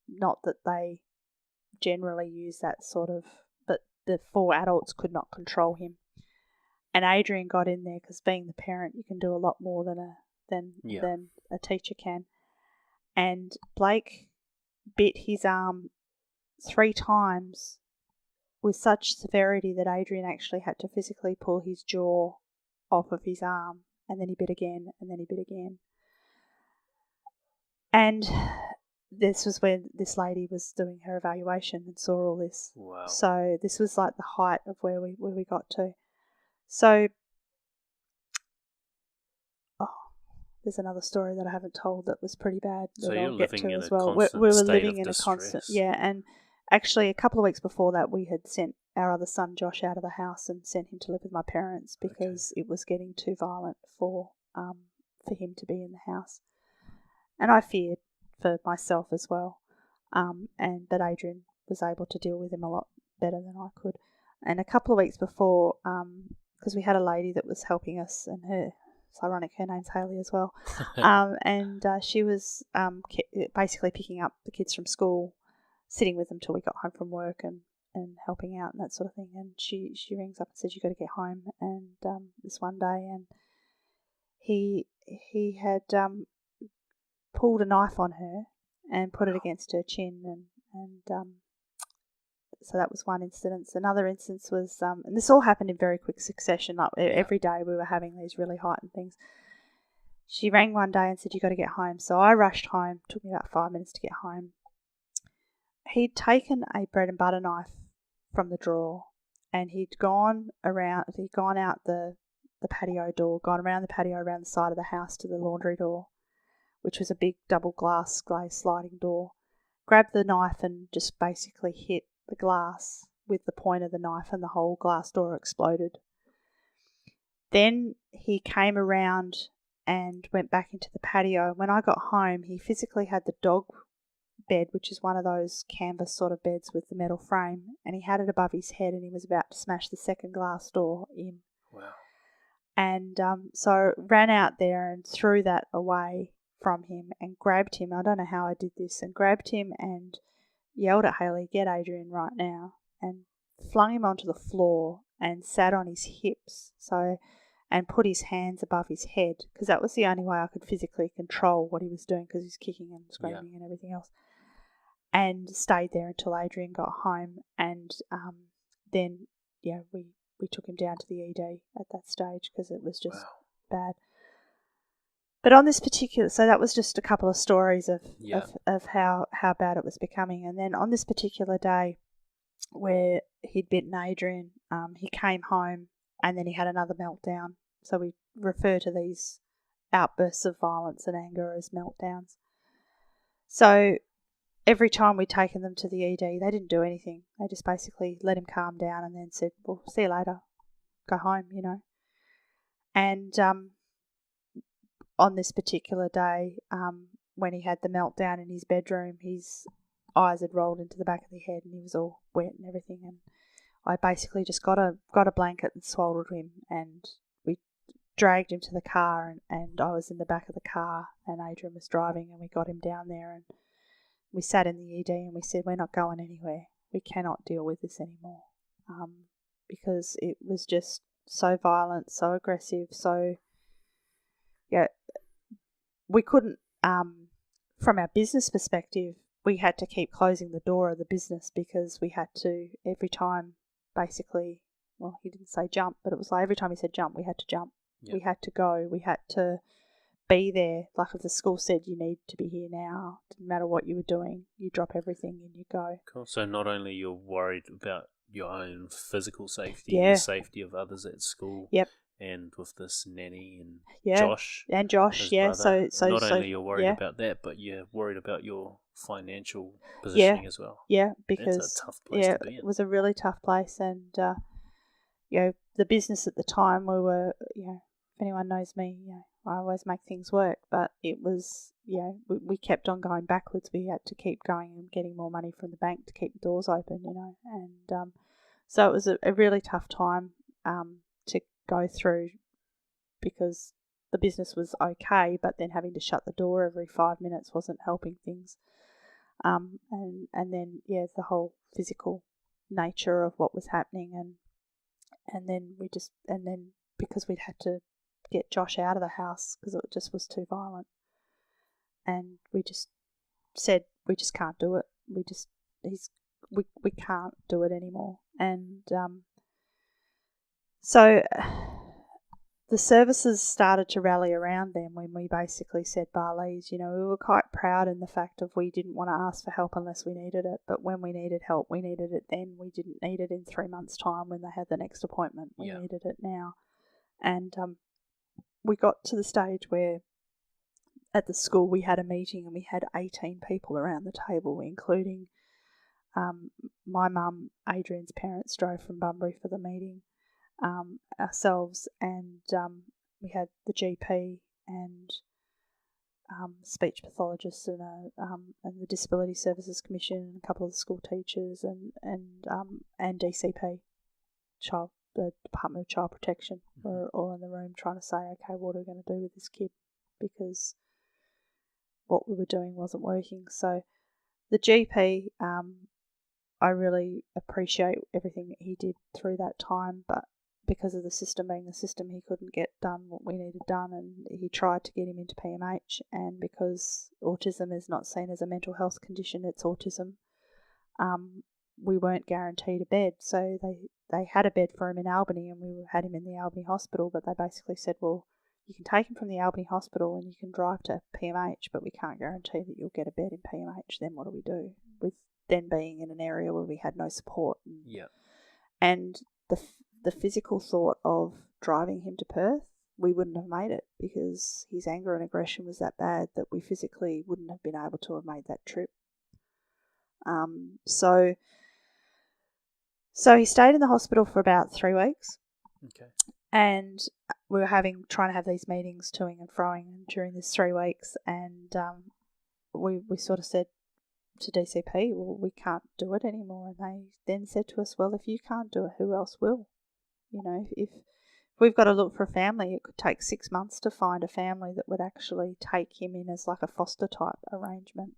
Not that they generally use that sort of, but the 4 adults could not control him. And Adrian got in there because, being the parent, you can do a lot more than a teacher can. And Blake bit his arm 3 times with such severity that Adrian actually had to physically pull his jaw off of his arm, and then he bit again, and then he bit again. And this was when this lady was doing her evaluation and saw all this. Wow. So this was like the height of where we got to. So, there's another story that I haven't told that was pretty bad. So you're living in as a well. constant we were state living of in distress. a constant, and actually a couple of weeks before that, we had sent our other son Josh out of the house and sent him to live with my parents because it was getting too violent for him to be in the house, and I feared for myself as well. But Adrian was able to deal with him a lot better than I could. And a couple of weeks before, because we had a lady that was helping us, and it's ironic, her name's Hayley as well, and she was basically picking up the kids from school, sitting with them till we got home from work and helping out and that sort of thing. And she rings up and says, "You got to get home." And this one day, and he had pulled a knife on her and put it against her chin, and so that was one instance. Another instance was, and this all happened in very quick succession. Like every day we were having these really heightened things. She rang one day and said, "You got to get home." So I rushed home. It took me about 5 minutes to get home. He'd taken a bread and butter knife from the drawer, and he'd gone out the patio door, gone around the patio, around the side of the house to the laundry door, which was a big double glass glazed sliding door, grabbed the knife and just basically hit the glass with the point of the knife, and the whole glass door exploded. Then he came around and went back into the patio. When I got home, he physically had the dog bed, which is one of those canvas sort of beds with the metal frame, and he had it above his head, and he was about to smash the second glass door in. Wow. And so I ran out there and threw that away from him and grabbed him. I don't know how I did this, and grabbed him and yelled at Hayley, "Get Adrian right now," and flung him onto the floor and sat on his hips, and put his hands above his head, because that was the only way I could physically control what he was doing, because he was kicking and screaming and everything else, and stayed there until Adrian got home. And then we took him down to the ED at that stage because it was just bad. But on this particular, so that was just a couple of stories of how bad it was becoming. And then on this particular day where he'd bitten Adrian, he came home and then he had another meltdown. So we refer to these outbursts of violence and anger as meltdowns. So every time we'd taken them to the ED, they didn't do anything. They just basically let him calm down and then said, "Well, see you later. Go home," And on this particular day, when he had the meltdown in his bedroom, his eyes had rolled into the back of his head and he was all wet and everything. And I basically just got a blanket and swaddled him, and we dragged him to the car, and I was in the back of the car and Adrian was driving, and we got him down there and we sat in the ED and we said, we're not going anywhere. We cannot deal with this anymore, because it was just so violent, so aggressive, so, yeah, we couldn't, from our business perspective, we had to keep closing the door of the business because we had to, every time, basically, well, he didn't say jump, but it was like every time he said jump, we had to jump. Yep. We had to go. We had to be there. Like if the school said you need to be here now, didn't matter what you were doing, you drop everything and you go. Cool. So not only you're worried about your own physical safety and the safety of others at school. Yep. And with this nanny and Josh. And Josh, brother, So not only you're worried about that, but you're worried about your financial positioning as well. Yeah, because that's a tough place to be in. It was a really tough place, and the business at the time, we were, if anyone knows me, I always make things work, but it was, we kept on going backwards. We had to keep going and getting more money from the bank to keep the doors open, and so it was a really tough time to go through, because the business was okay, but then having to shut the door every 5 minutes wasn't helping things. And then the whole physical nature of what was happening, and then because we'd had to get Josh out of the house because it just was too violent, and we just said we just can't do it. We can't do it anymore, and so the services started to rally around them when we basically said Barleys. We were quite proud in the fact of we didn't want to ask for help unless we needed it, but when we needed help, we needed it then. We didn't need it in 3 months' time when they had the next appointment. We needed it now. And we got to the stage where at the school we had a meeting and we had 18 people around the table, including my mum, Adrian's parents drove from Bunbury for the meeting, ourselves, and we had the GP and speech pathologists and the Disability Services Commission and a couple of the school teachers and DCP, the Department of Child Protection, were all in the room trying to say, okay, what are we going to do with this kid, because what we were doing wasn't working. So the GP, I really appreciate everything that he did through that time, but because of the system being the system, he couldn't get done what we needed done, and he tried to get him into PMH, and because autism is not seen as a mental health condition, it's autism, we weren't guaranteed a bed. So they had a bed for him in Albany, and we had him in the Albany hospital, but they basically said, well, you can take him from the Albany hospital and you can drive to PMH, but we can't guarantee that you'll get a bed in PMH. Then what do we do? With then being in an area where we had no support. And the physical thought of driving him to Perth, we wouldn't have made it, because his anger and aggression was that bad that we physically wouldn't have been able to have made that trip. So he stayed in the hospital for about 3 weeks. Okay. And we were trying to have these meetings toing and froing during this 3 weeks, and we sort of said to DCP, well, we can't do it anymore. And they then said to us, well, if you can't do it, who else will? If we've got to look for a family, it could take 6 months to find a family that would actually take him in as like a foster type arrangement.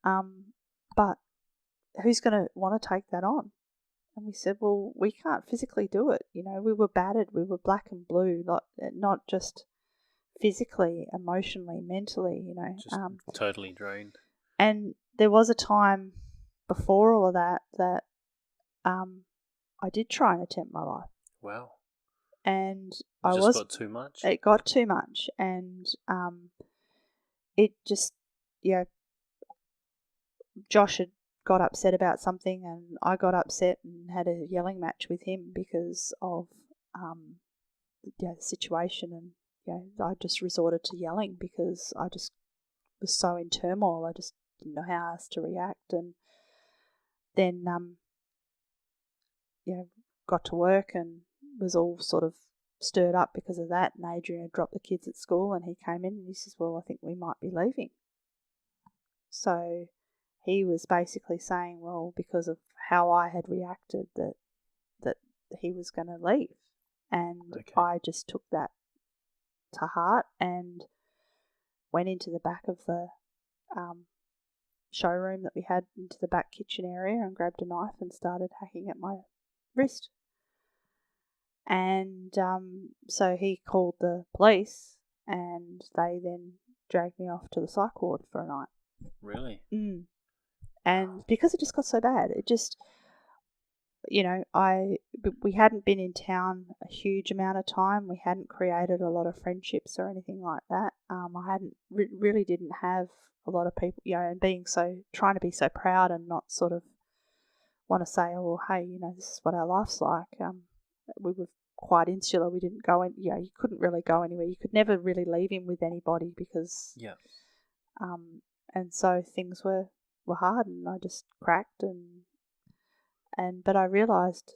But who's going to want to take that on? And we said, well, we can't physically do it. We were battered. We were black and blue, not just physically, emotionally, mentally, Just totally drained. And there was a time before all of that I did try and attempt my life. Wow. And it got too much? It got too much. And it just, Josh had got upset about something, and I got upset and had a yelling match with him because of the situation, and I just resorted to yelling because I just was so in turmoil. I just didn't know how else to react, and then got to work and was all sort of stirred up because of that. And Adrian had dropped the kids at school, and he came in and he says, well, I think we might be leaving. So he was basically saying, well, because of how I had reacted, that he was going to leave. And I just took that to heart and went into the back of the showroom that we had, into the back kitchen area, and grabbed a knife and started hacking at my wrist. And so he called the police, and they then dragged me off to the psych ward for a night. Really? And because it just got so bad, it just, you know, we hadn't been in town a huge amount of time. We hadn't created a lot of friendships or anything like that. I hadn't really didn't have a lot of people, you know, and trying to be so proud and not sort of want to say, oh, hey, you know, this is what our life's like. We were quite insular. We didn't go in, you know, you couldn't really go anywhere. You could never really leave him with anybody because, and so things were hard, and I just cracked but I realised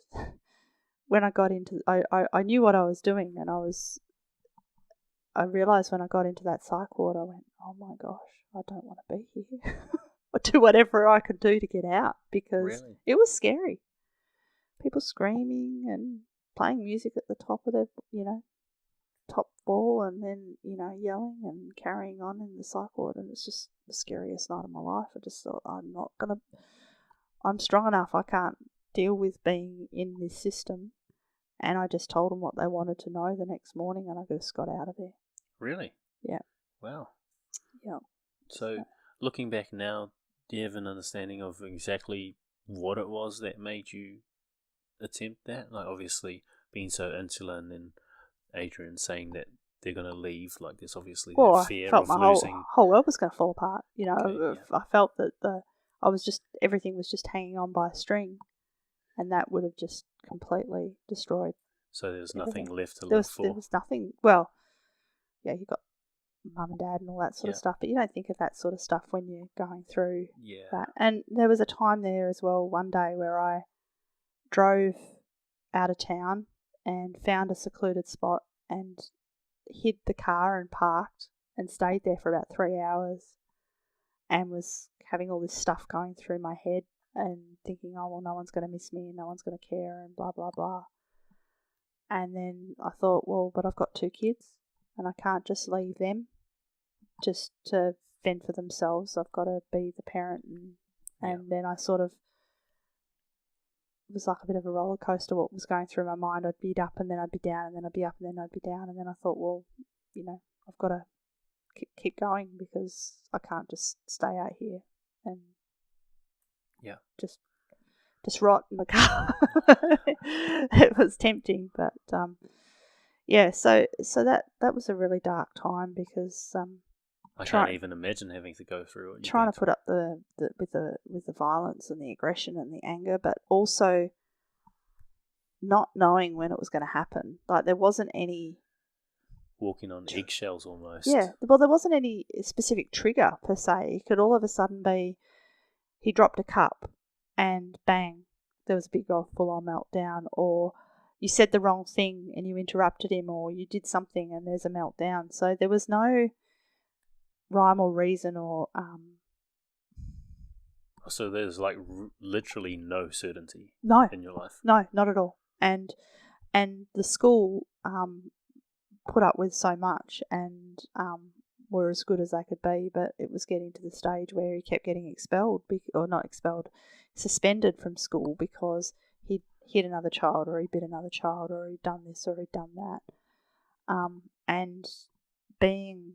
when I got into, I knew what I was doing, and I realised when I got into that psych ward, I went, oh my gosh, I don't want to be here. Or do whatever I could do to get out, because it was scary. People screaming and playing music at the top of their, you know, top wall, and then, you know, yelling and carrying on in the psych ward, and it's just the scariest night of my life. I just thought, I'm strong enough, I can't deal with being in this system. And I just told them what they wanted to know the next morning, and I just got out of there. Really? Yeah. Wow. Yeah. So, looking back now, do you have an understanding of exactly what it was that made you attempt that? Like, obviously, being so insular, and then Adrian saying that they're going to leave, like, there's obviously that fear of losing. My whole world was going to fall apart. You know, I felt that everything was just hanging on by a string, and that would have just completely destroyed. So there's nothing left to live for. There was nothing. Well, yeah, you got mum and dad and all that sort of stuff, but you don't think of that sort of stuff when you're going through that. And there was a time there as well, one day, where I drove out of town and found a secluded spot and hid the car and parked and stayed there for about 3 hours, and was having all this stuff going through my head and thinking, oh, well, no one's going to miss me and no one's going to care and blah, blah, blah. And then I thought, well, but I've got 2 kids and I can't just leave them just to fend for themselves. I've got to be the parent. And then I sort of, it was like a bit of a roller coaster what was going through my mind. I'd be up and then I'd be down, and then I'd be up and then I'd be down. And then I thought, well, you know, I've got to keep going, because I can't just stay out here and just rot in the car. It was tempting, but so that was a really dark time, because I can't even imagine having to go through it. Trying to put up with the violence and the aggression and the anger, but also not knowing when it was going to happen. Like, there wasn't any walking on eggshells almost. Yeah, well, there wasn't any specific trigger per se. It could all of a sudden be he dropped a cup and bang, there was a big old full-on meltdown, or you said the wrong thing and you interrupted him, or you did something and there's a meltdown. So there was no rhyme or reason or So there's like literally no certainty in your life? No, not at all. And the school put up with so much and were as good as they could be, but it was getting to the stage where he kept getting suspended from school because he'd hit another child, or he bit another child, or he'd done this or he'd done that. And being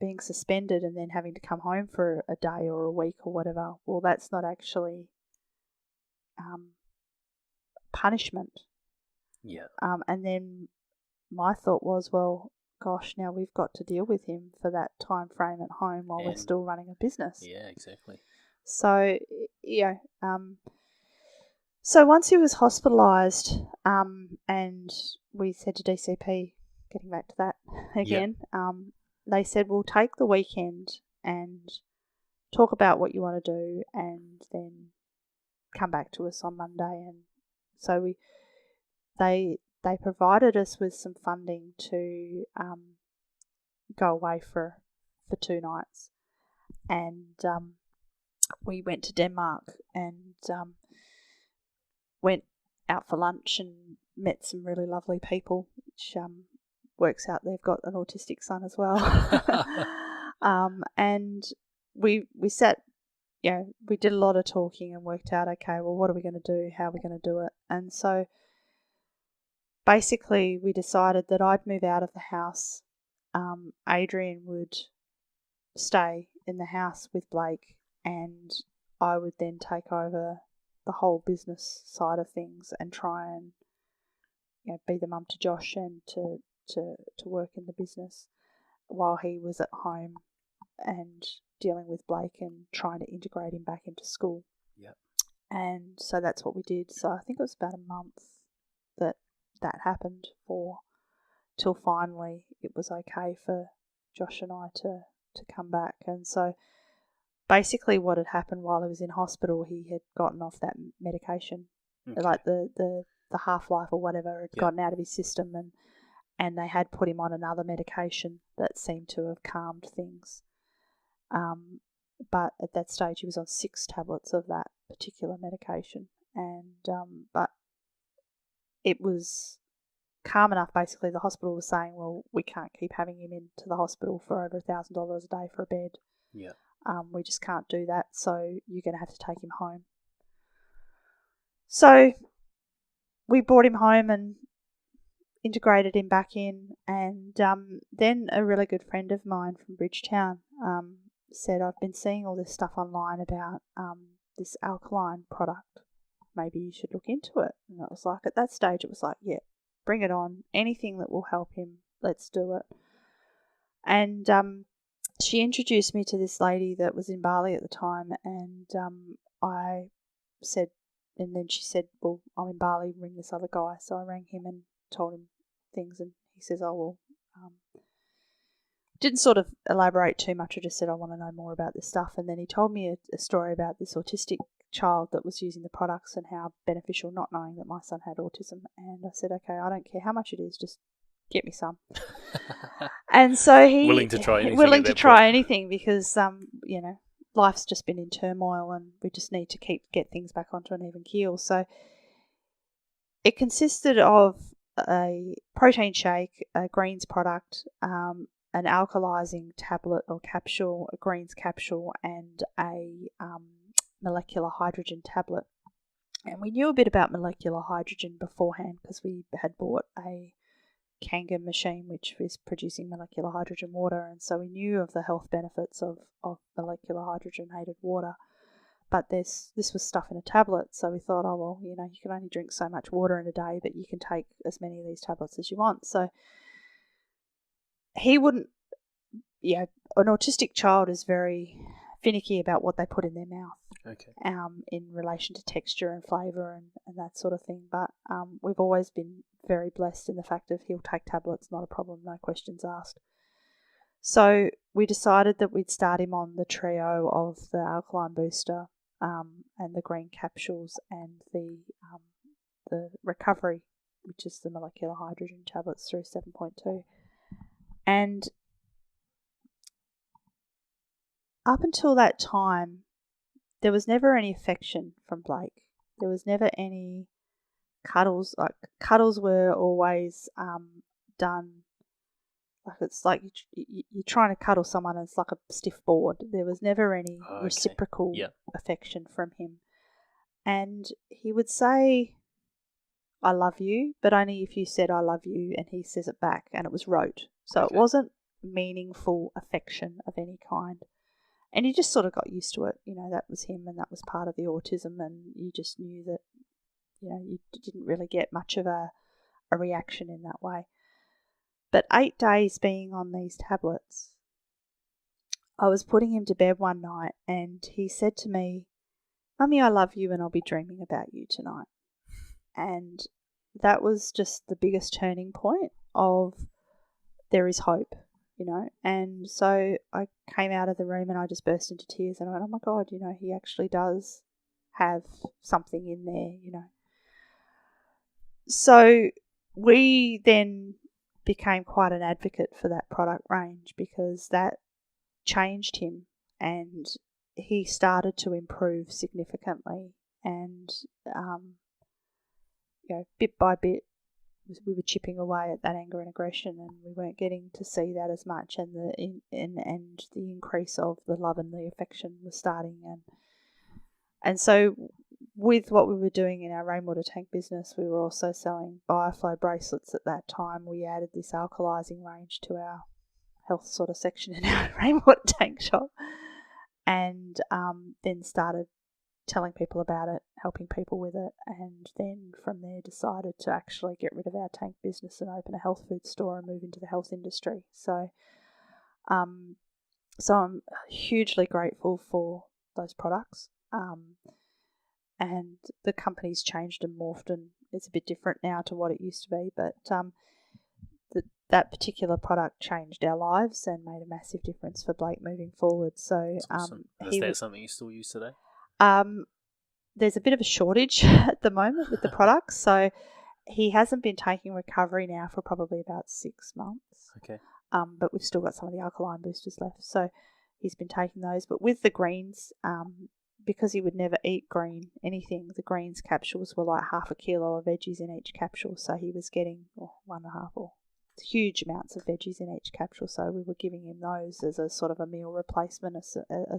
being suspended and then having to come home for a day or a week or whatever, well, that's not actually punishment. Yeah. And then my thought was, well, gosh, now we've got to deal with him for that time frame at home while we're still running a business. Yeah, exactly. So, so once he was hospitalised, and we said to DCP, getting back to that again, they said, we'll take the weekend and talk about what you want to do and then come back to us on Monday. And so they provided us with some funding to go away for 2 nights. and we went to Denmark and went out for lunch and met some really lovely people, which works out they've got an autistic son as well. And we sat, we did a lot of talking and worked out, okay, well, what are we going to do? How are we going to do it? And so basically we decided that I'd move out of the house. Adrian would stay in the house with Blake, and I would then take over the whole business side of things and try and be the mum to Josh and to work in the business while he was at home and dealing with Blake and trying to integrate him back into school. Yep. And so that's what we did. So I think it was about a month that happened till finally it was okay for Josh and I to come back. And so basically what had happened while he was in hospital, he had gotten off that medication. Okay. Like the half-life or whatever had gotten out of his system, and they had put him on another medication that seemed to have calmed things. But at that stage he was on 6 tablets of that particular medication, and but it was calm enough. Basically the hospital was saying, well, we can't keep having him into the hospital for over $1,000 a day for a bed. Yeah. We just can't do that, so you're going to have to take him home. So we brought him home and integrated him back in, and then a really good friend of mine from Bridgetown said, I've been seeing all this stuff online about this alkaline product. Maybe you should look into it. And it was like, at that stage, it was like, yeah, bring it on. Anything that will help him, let's do it. And she introduced me to this lady that was in Bali at the time, and I said, and then she said, well, I'm in Bali, ring this other guy. So I rang him and told him things, and he says, oh, well, didn't sort of elaborate too much. I just said, I want to know more about this stuff. And then he told me a story about this autistic child that was using the products and how beneficial, not knowing that my son had autism. And I said, okay, I don't care how much it is, just get me some. And so he willing to try anything because life's just been in turmoil and we just need to get things back onto an even keel. So it consisted of a protein shake, a greens product, an alkalizing tablet or capsule, a greens capsule, and a molecular hydrogen tablet. And we knew a bit about molecular hydrogen beforehand because we had bought a Kangen machine which was producing molecular hydrogen water, and so we knew of the health benefits of molecular hydrogenated water. But this was stuff in a tablet, so we thought, oh well, you can only drink so much water in a day, but you can take as many of these tablets as you want. So he wouldn't, an autistic child is very finicky about what they put in their mouth. Okay. In relation to texture and flavour and that sort of thing. But we've always been very blessed in the fact of he'll take tablets, not a problem, no questions asked. So we decided that we'd start him on the trio of the alkaline booster and the green capsules and the recovery, which is the molecular hydrogen tablets through 7.2. And up until that time, there was never any affection from Blake. There was never any cuddles. Like cuddles were always done. Like it's like you're trying to cuddle someone and it's like a stiff board. There was never any reciprocal affection from him. And he would say, I love you, but only if you said I love you and he says it back, and it was rote. So It wasn't meaningful affection of any kind. And you just sort of got used to it. That was him and that was part of the autism, and you just knew that, you didn't really get much of a reaction in that way. But 8 days being on these tablets, I was putting him to bed one night and he said to me, Mummy, I love you and I'll be dreaming about you tonight. And that was just the biggest turning point of there is hope. And so I came out of the room and I just burst into tears and I went, oh my God, he actually does have something in there, So we then became quite an advocate for that product range because that changed him and he started to improve significantly. And bit by bit, we were chipping away at that anger and aggression, and we weren't getting to see that as much. And the increase of the love and the affection was starting. And so, with what we were doing in our rainwater tank business, we were also selling Bioflow bracelets at that time. We added this alkalizing range to our health sort of section in our rainwater tank shop, and then started telling people about it, helping people with it, and then from there decided to actually get rid of our tank business and open a health food store and move into the health industry. So I'm hugely grateful for those products. And the company's changed and morphed, and it's a bit different now to what it used to be, but that particular product changed our lives and made a massive difference for Blake moving forward. So awesome. Is that something you still use today? There's a bit of a shortage at the moment with the products, so he hasn't been taking recovery now for probably about 6 months. Okay. But we've still got some of the alkaline boosters left, so he's been taking those. But with the greens, because he would never eat anything, the greens capsules were like 1/2 kilo of veggies in each capsule, so he was getting 1.5 or huge amounts of veggies in each capsule, so we were giving him those as a sort of a meal replacement as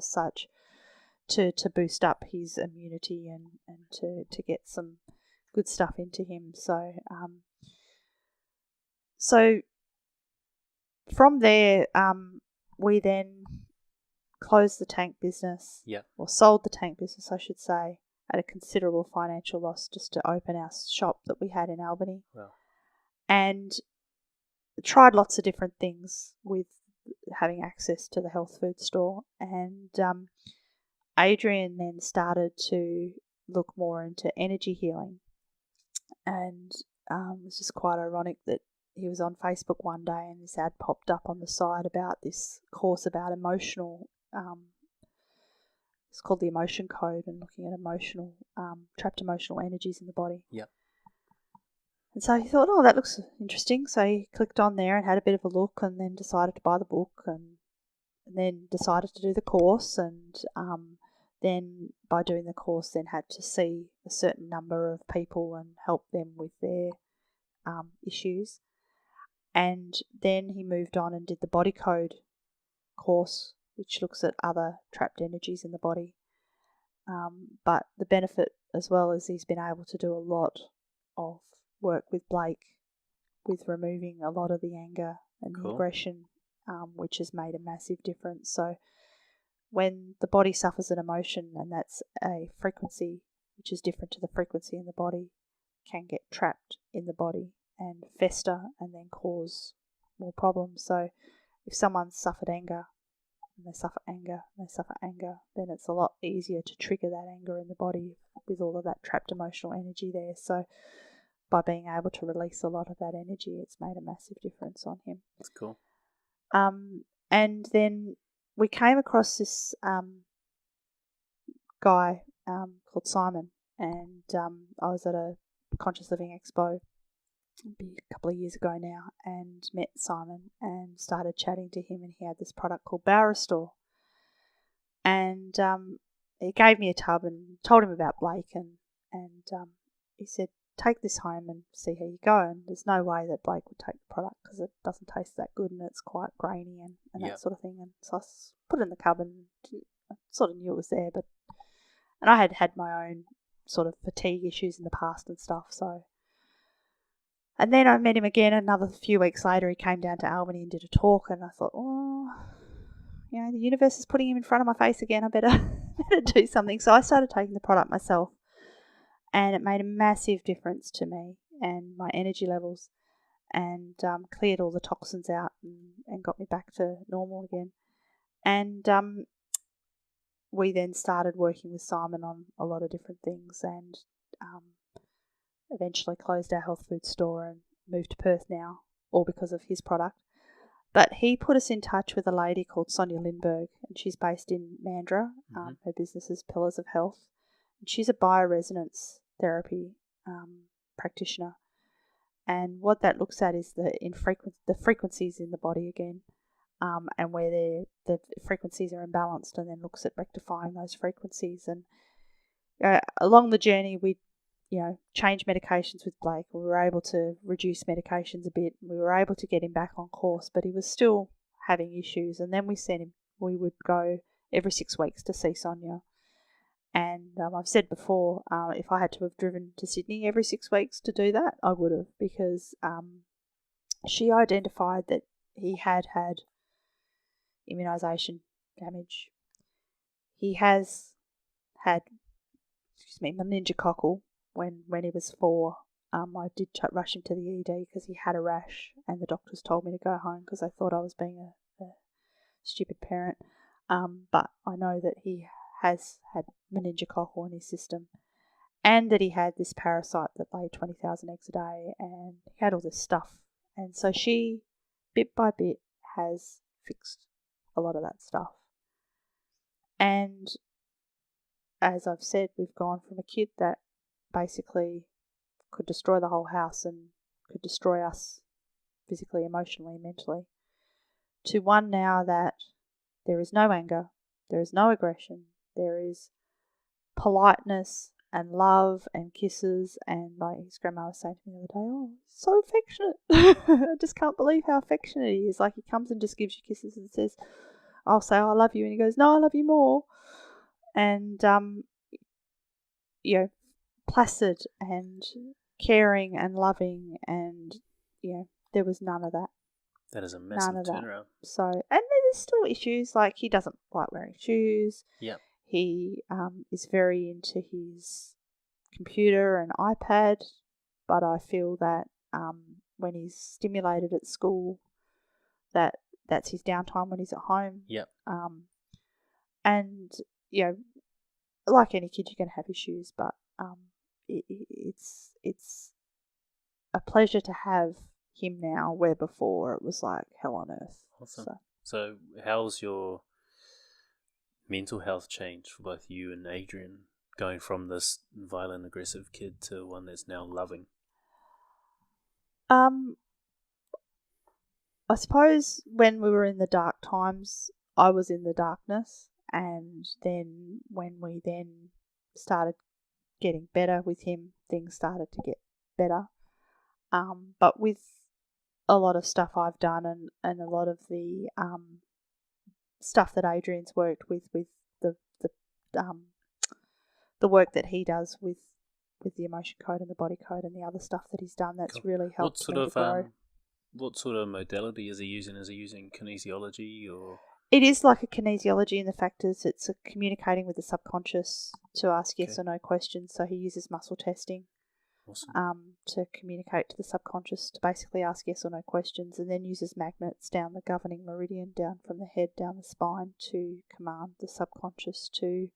such to boost up his immunity and to get some good stuff into him. So from there, we then closed the tank business, or sold the tank business, I should say, at a considerable financial loss just to open our shop that we had in Albany. Wow. And tried lots of different things with having access to the health food store. And Adrian then started to look more into energy healing. And it's just quite ironic that he was on Facebook one day and this ad popped up on the side about this course about emotional, it's called the Emotion Code, and looking at trapped emotional energies in the body. Yep. And so he thought, that looks interesting. So he clicked on there and had a bit of a look, and then decided to buy the book, and then decided to do the course. And then by doing the course, then had to see a certain number of people and help them with their issues. And then he moved on and did the Body Code course, which looks at other trapped energies in the body. But the benefit as well is he's been able to do a lot of work with Blake with removing a lot of the anger and the aggression, which has made a massive difference. So when the body suffers an emotion, and that's a frequency which is different to the frequency in the body, can get trapped in the body and fester and then cause more problems. So if someone's suffered anger, and they suffer anger, and they suffer anger, then it's a lot easier to trigger that anger in the body with all of that trapped emotional energy there. So by being able to release a lot of that energy, it's made a massive difference on him. That's cool. And then we came across this guy called Simon, and I was at a Conscious Living Expo a couple of years ago now, and met Simon and started chatting to him, and he had this product called Bowel Restore. And he gave me a tub and told him about Blake, and he said, take this home and see how you go. And there's no way that Blake would take the product because it doesn't taste that good and it's quite grainy and that sort of thing. And so I put it in the cupboard and I sort of knew it was there, and I had had my own sort of fatigue issues in the past and stuff. So, and then I met him again another few weeks later. He came down to Albany and did a talk, and I thought, the universe is putting him in front of my face again. I better do something. So I started taking the product myself. And it made a massive difference to me and my energy levels, and cleared all the toxins out and got me back to normal again. And we then started working with Simon on a lot of different things, and eventually closed our health food store and moved to Perth now, all because of his product. But he put us in touch with a lady called Sonia Lindbergh, and she's based in Mandurah. Her business is Pillars of Health. She's a bioresonance therapy practitioner, and what that looks at is the frequencies in the body again, and where the frequencies are imbalanced, and then looks at rectifying those frequencies. And along the journey, we changed medications with Blake. We were able to reduce medications a bit. We were able to get him back on course, but he was still having issues. And then we would go every 6 weeks to see Sonia. And I've said before, if I had to have driven to Sydney every 6 weeks to do that, I would have, because she identified that he had immunisation damage. He has had, meningococcal when he was 4. I did rush him to the ED because he had a rash, and the doctors told me to go home because they thought I was being a stupid parent. But I know that he has had meningococcal in his system, and that he had this parasite that laid 20,000 eggs a day, and he had all this stuff. And so she, bit by bit, has fixed a lot of that stuff. And as I've said, we've gone from a kid that basically could destroy the whole house and could destroy us physically, emotionally, mentally, to one now that there is no anger, there is no aggression, there is politeness and love and kisses. And like his grandma was saying to me the other day, oh, he's so affectionate. I just can't believe how affectionate he is. Like, he comes and just gives you kisses and says, I'll say, oh, I love you, and he goes, no, I love you more. And placid and caring and loving, and there was none of that. That is a massive turnaround. So, and there's still issues, like he doesn't like wearing shoes. Yeah. He is very into his computer and iPad, but I feel that when he's stimulated at school, that's his downtime when he's at home. Yeah. And like any kid, you're going to have issues, but it's a pleasure to have him now, where before it was like hell on earth. Awesome. So how's your mental health changed for both you and Adrian, going from this violent, aggressive kid to one that's now loving? I suppose when we were in the dark times, I was in the darkness, and then when we then started getting better with him, things started to get better. But with a lot of stuff I've done, and a lot of the stuff that Adrian's worked with the work that he does with the emotion code and the body code and the other stuff that he's done, that's really helped me to grow. What sort of modality is he using? Is he using kinesiology or? It is like a kinesiology in the fact is it's communicating with the subconscious to ask yes or no questions. So he uses muscle testing. Awesome. To communicate to the subconscious, to basically ask yes or no questions, and then uses magnets down the governing meridian, down from the head, down the spine, to command the subconscious to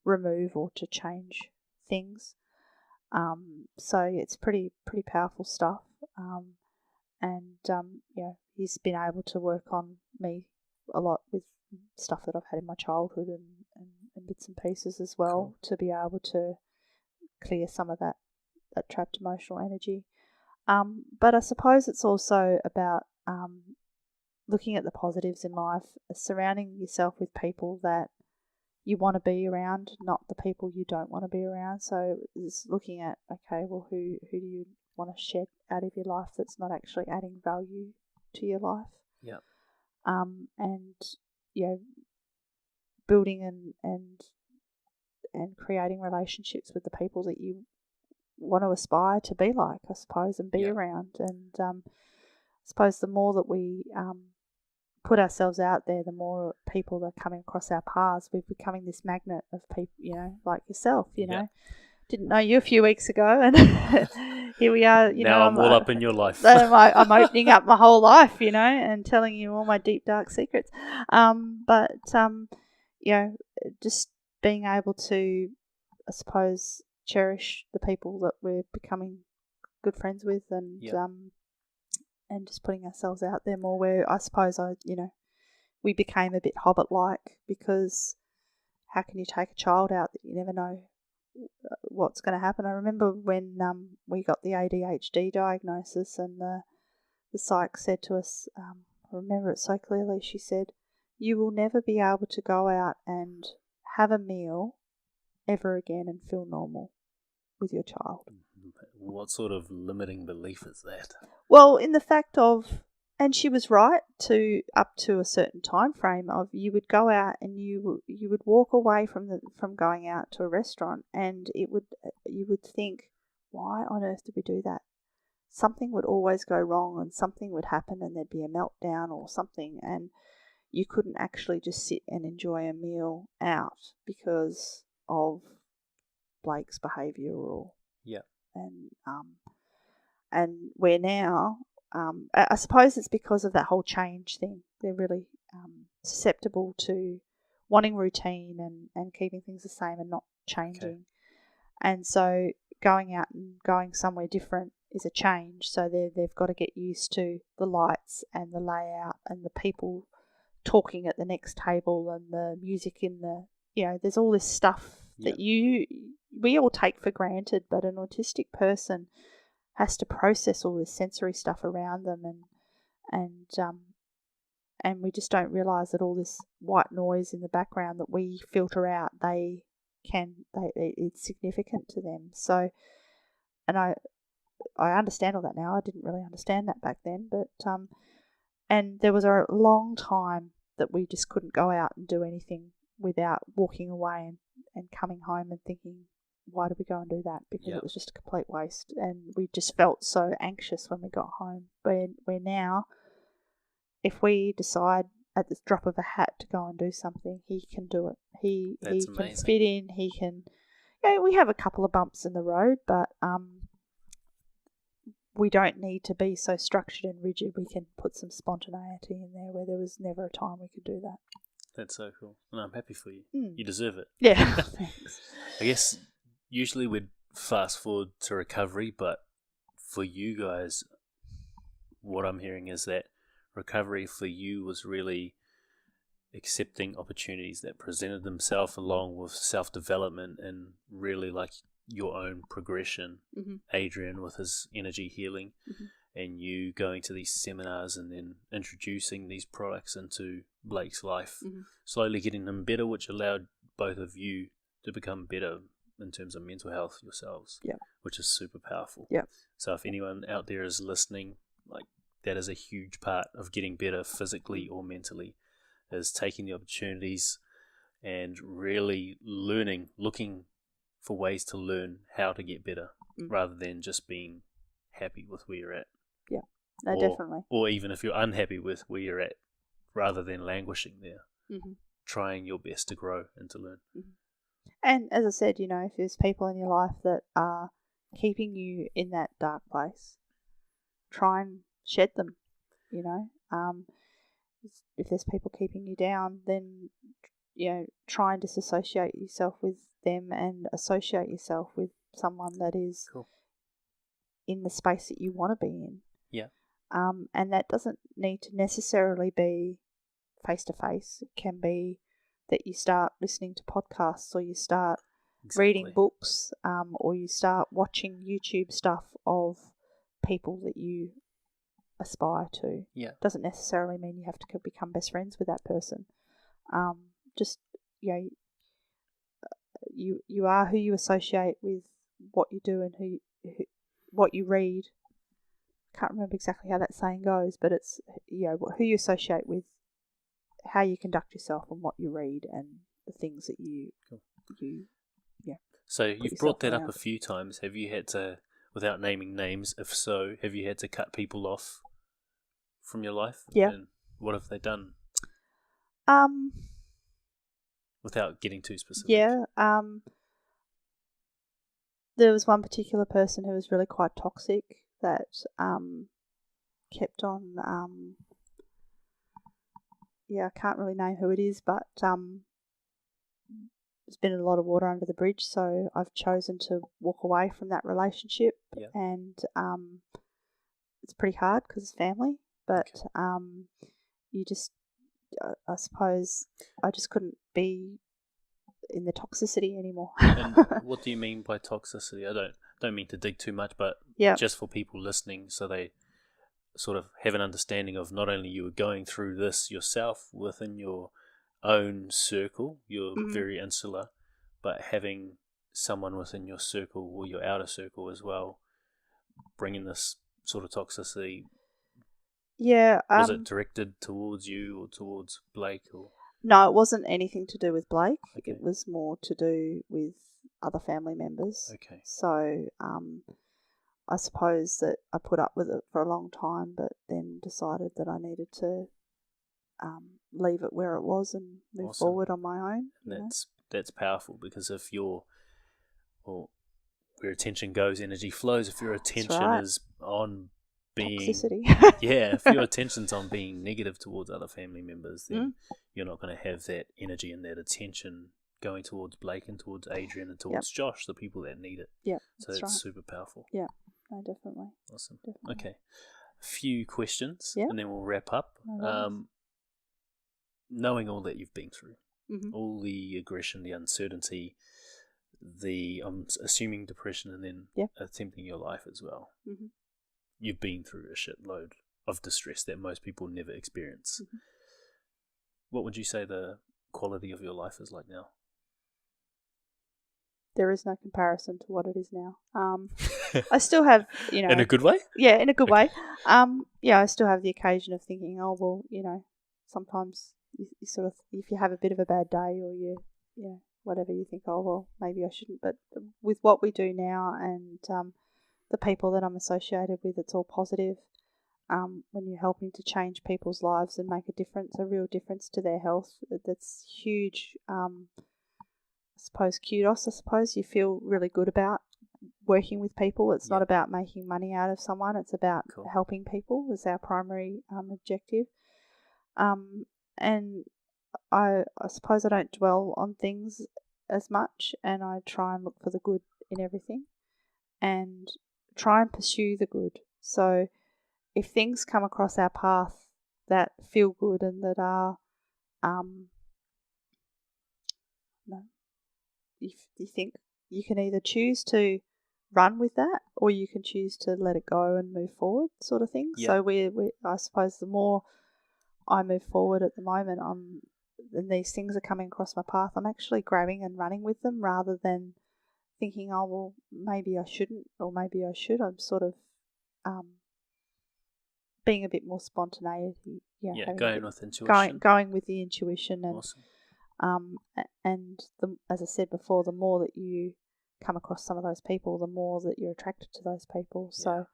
remove or to change things. So it's pretty powerful stuff. He's been able to work on me a lot with stuff that I've had in my childhood and bits and pieces as well, to be able to clear some of that trapped emotional energy. But I suppose it's also about looking at the positives in life, surrounding yourself with people that you want to be around, not the people you don't want to be around. So it's looking at, okay, well, who do you want to shed out of your life that's not actually adding value to your life? Yeah. Building and creating relationships with the people that you want to aspire to be like, I suppose, and be around. And I suppose the more that we put ourselves out there, the more people that are coming across our paths. We're becoming this magnet of people, like yourself, Didn't know you a few weeks ago, and here we are. Now I'm all up in your life. I'm opening up my whole life, and telling you all my deep, dark secrets. Just being able to, I suppose, cherish the people that we're becoming good friends with, and just putting ourselves out there more. Where I suppose we became a bit Hobbit-like, because how can you take a child out that you never know what's going to happen? I remember when we got the ADHD diagnosis, and the psych said to us, remember it so clearly. She said, "You will never be able to go out and have a meal ever again and feel normal with your child." What sort of limiting belief is that? Well, in the fact of, and she was right, to up to a certain time frame of, you would go out and you would walk away from going out to a restaurant, and you would think, why on earth did we do that? Something would always go wrong, and something would happen, and there'd be a meltdown or something, and you couldn't actually just sit and enjoy a meal out because of Blake's behaviour or and where now, I suppose it's because of that whole change thing. They're really susceptible to wanting routine and keeping things the same and not changing. Okay. And so going out and going somewhere different is a change. So they've got to get used to the lights and the layout and the people talking at the next table and the music in the, there's all this stuff that we all take for granted, but an autistic person has to process all this sensory stuff around them, and we just don't realise that all this white noise in the background that we filter out, it's significant to them. So, and I understand all that now. I didn't really understand that back then, but and there was a long time that we just couldn't go out and do anything without walking away and coming home and thinking, why did we go and do that? Because it was just a complete waste, and we just felt so anxious when we got home. Where now, if we decide at the drop of a hat to go and do something, he can do it. He can fit in. He can. We have a couple of bumps in the road, but we don't need to be so structured and rigid. We can put some spontaneity in there where there was never a time we could do that. That's so cool. And I'm happy for you. You deserve it. Yeah. Thanks. I guess usually we'd fast forward to recovery, but for you guys, what I'm hearing is that recovery for you was really accepting opportunities that presented themselves along with self-development and really like your own progression. Mm-hmm. Adrian with his energy healing, and you going to these seminars and then introducing these products into Blake's life, slowly getting him better, which allowed both of you to become better in terms of mental health yourselves, which is super powerful. So if anyone out there is listening, like, that is a huge part of getting better physically or mentally, is taking the opportunities and really looking for ways to learn how to get better, rather than just being happy with where you're at. Definitely. Or even if you're unhappy with where you're at, rather than languishing there, trying your best to grow and to learn. And as I said, if there's people in your life that are keeping you in that dark place, try and shed them, If there's people keeping you down, then, try and disassociate yourself with them and associate yourself with someone that is in the space that you want to be in. And that doesn't need to necessarily be face-to-face. It can be that you start listening to podcasts, or you start reading books, or you start watching YouTube stuff of people that you aspire to. Doesn't necessarily mean you have to become best friends with that person. Just, you are who you associate with what you do and who what you read. Can't remember exactly how that saying goes, but it's who you associate with, how you conduct yourself, and what you read, and the things that you So you've brought that up a few times. Have you had to, without naming names, if so, have you had to cut people off from your life? And what have they done? Without getting too specific. There was one particular person who was really quite toxic that kept on. I can't really name who it is, but there's been a lot of water under the bridge, so I've chosen to walk away from that relationship. And it's pretty hard because it's family, but you just, I suppose, I just couldn't be in the toxicity anymore. And what do you mean by toxicity? I don't mean to dig too much, but just for people listening, so they sort of have an understanding of not only you were going through this yourself within your own circle, you're very insular, but having someone within your circle or your outer circle as well, bringing this sort of toxicity. Yeah. Was it directed towards you or towards Blake? Or No, it wasn't anything to do with Blake. Okay. It was more to do with other family members. Okay. So I suppose that I put up with it for a long time, but then decided that I needed to leave it where it was and move forward on my own. That's powerful, because if you're, well, where attention goes, energy flows. If your attention is on being toxicity, if your attention's on being negative towards other family members, then you're not going to have that energy and that attention going towards Blake and towards Adrian and towards Josh, the people that need it. Yeah, so it's super powerful. Yeah, no, definitely. Awesome. Definitely. Okay, a few questions, and then we'll wrap up. Knowing all that you've been through, all the aggression, the uncertainty, I'm assuming depression, and then attempting your life as well. You've been through a shitload of distress that most people never experience. What would you say the quality of your life is like now? There is no comparison to what it is now. I still have, in a good way? Yeah, in a good way. I still have the occasion of thinking, oh, well, sometimes you sort of, if you have a bit of a bad day or whatever, you think, oh, well, maybe I shouldn't. But with what we do now and the people that I'm associated with, it's all positive. When you're helping to change people's lives and make a real difference to their health, that's huge. Kudos, I suppose. You feel really good about working with people. It's not about making money out of someone. It's about helping people is our primary objective. And I suppose I don't dwell on things as much, and I try and look for the good in everything and try and pursue the good. So if things come across our path that feel good and that are if you think you can either choose to run with that or you can choose to let it go and move forward, sort of thing. So I suppose the more I move forward at the moment, and these things are coming across my path, I'm actually grabbing and running with them rather than thinking, oh, well, maybe I shouldn't or maybe I should. I'm sort of being a bit more spontaneity. Going with intuition. Going with the intuition. And, awesome. As I said before, the more that you come across some of those people, the more that you're attracted to those people. So,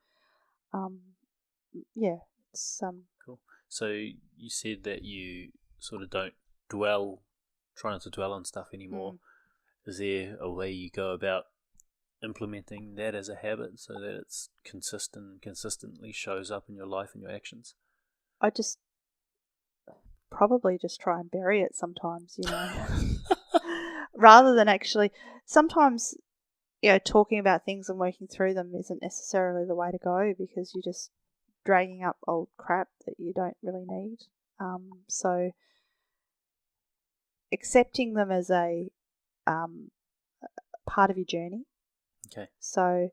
it's cool. So you said that you sort of don't try not to dwell on stuff anymore. Is there a way you go about implementing that as a habit so that it's consistently shows up in your life and your actions? I probably just try and bury it sometimes, rather than actually, sometimes, talking about things and working through them isn't necessarily the way to go because you're just dragging up old crap that you don't really need. So accepting them as a part of your journey. Okay. So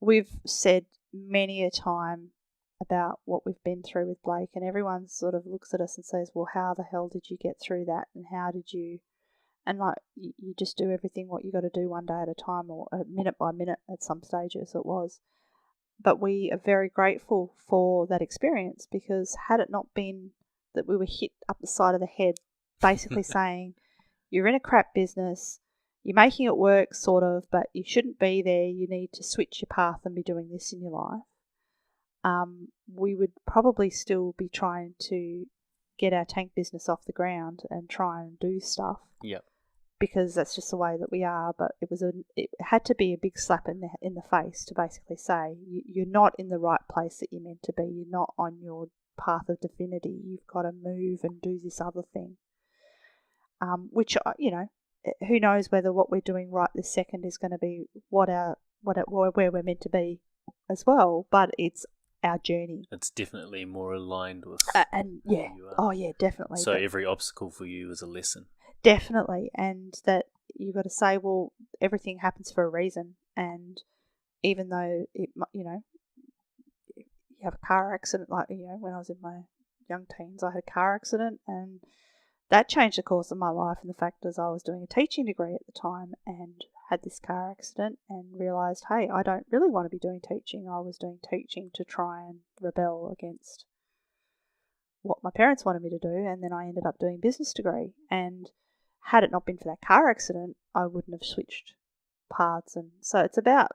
we've said many a time about what we've been through with Blake, and everyone sort of looks at us and says, well, how the hell did you get through that, and how did you, and like you just do everything what you got to do one day at a time, or minute by minute at some stages it was. But we are very grateful for that experience, because had it not been that we were hit up the side of the head basically saying, you're in a crap business, you're making it work sort of, but you shouldn't be there, you need to switch your path and be doing this in your life, we would probably still be trying to get our tank business off the ground and try and do stuff. Yep. Because that's just the way that we are. But it had to be a big slap in the face to basically say you're not in the right place that you're meant to be. You're not on your path of divinity. You've got to move and do this other thing. Which who knows whether what we're doing right this second is going to be where we're meant to be as well. But it's our journey. It's definitely more aligned with who you are. Oh yeah, definitely. So every obstacle for you is a lesson. Definitely, and that you've got to say, well, everything happens for a reason, and even though it, you you have a car accident, like, when I was in my young teens, I had a car accident, and that changed the course of my life. And the fact is, I was doing a teaching degree at the time and had this car accident and realised, hey, I don't really want to be doing teaching. I was doing teaching to try and rebel against what my parents wanted me to do, and then I ended up doing a business degree. And had it not been for that car accident, I wouldn't have switched paths. And so it's about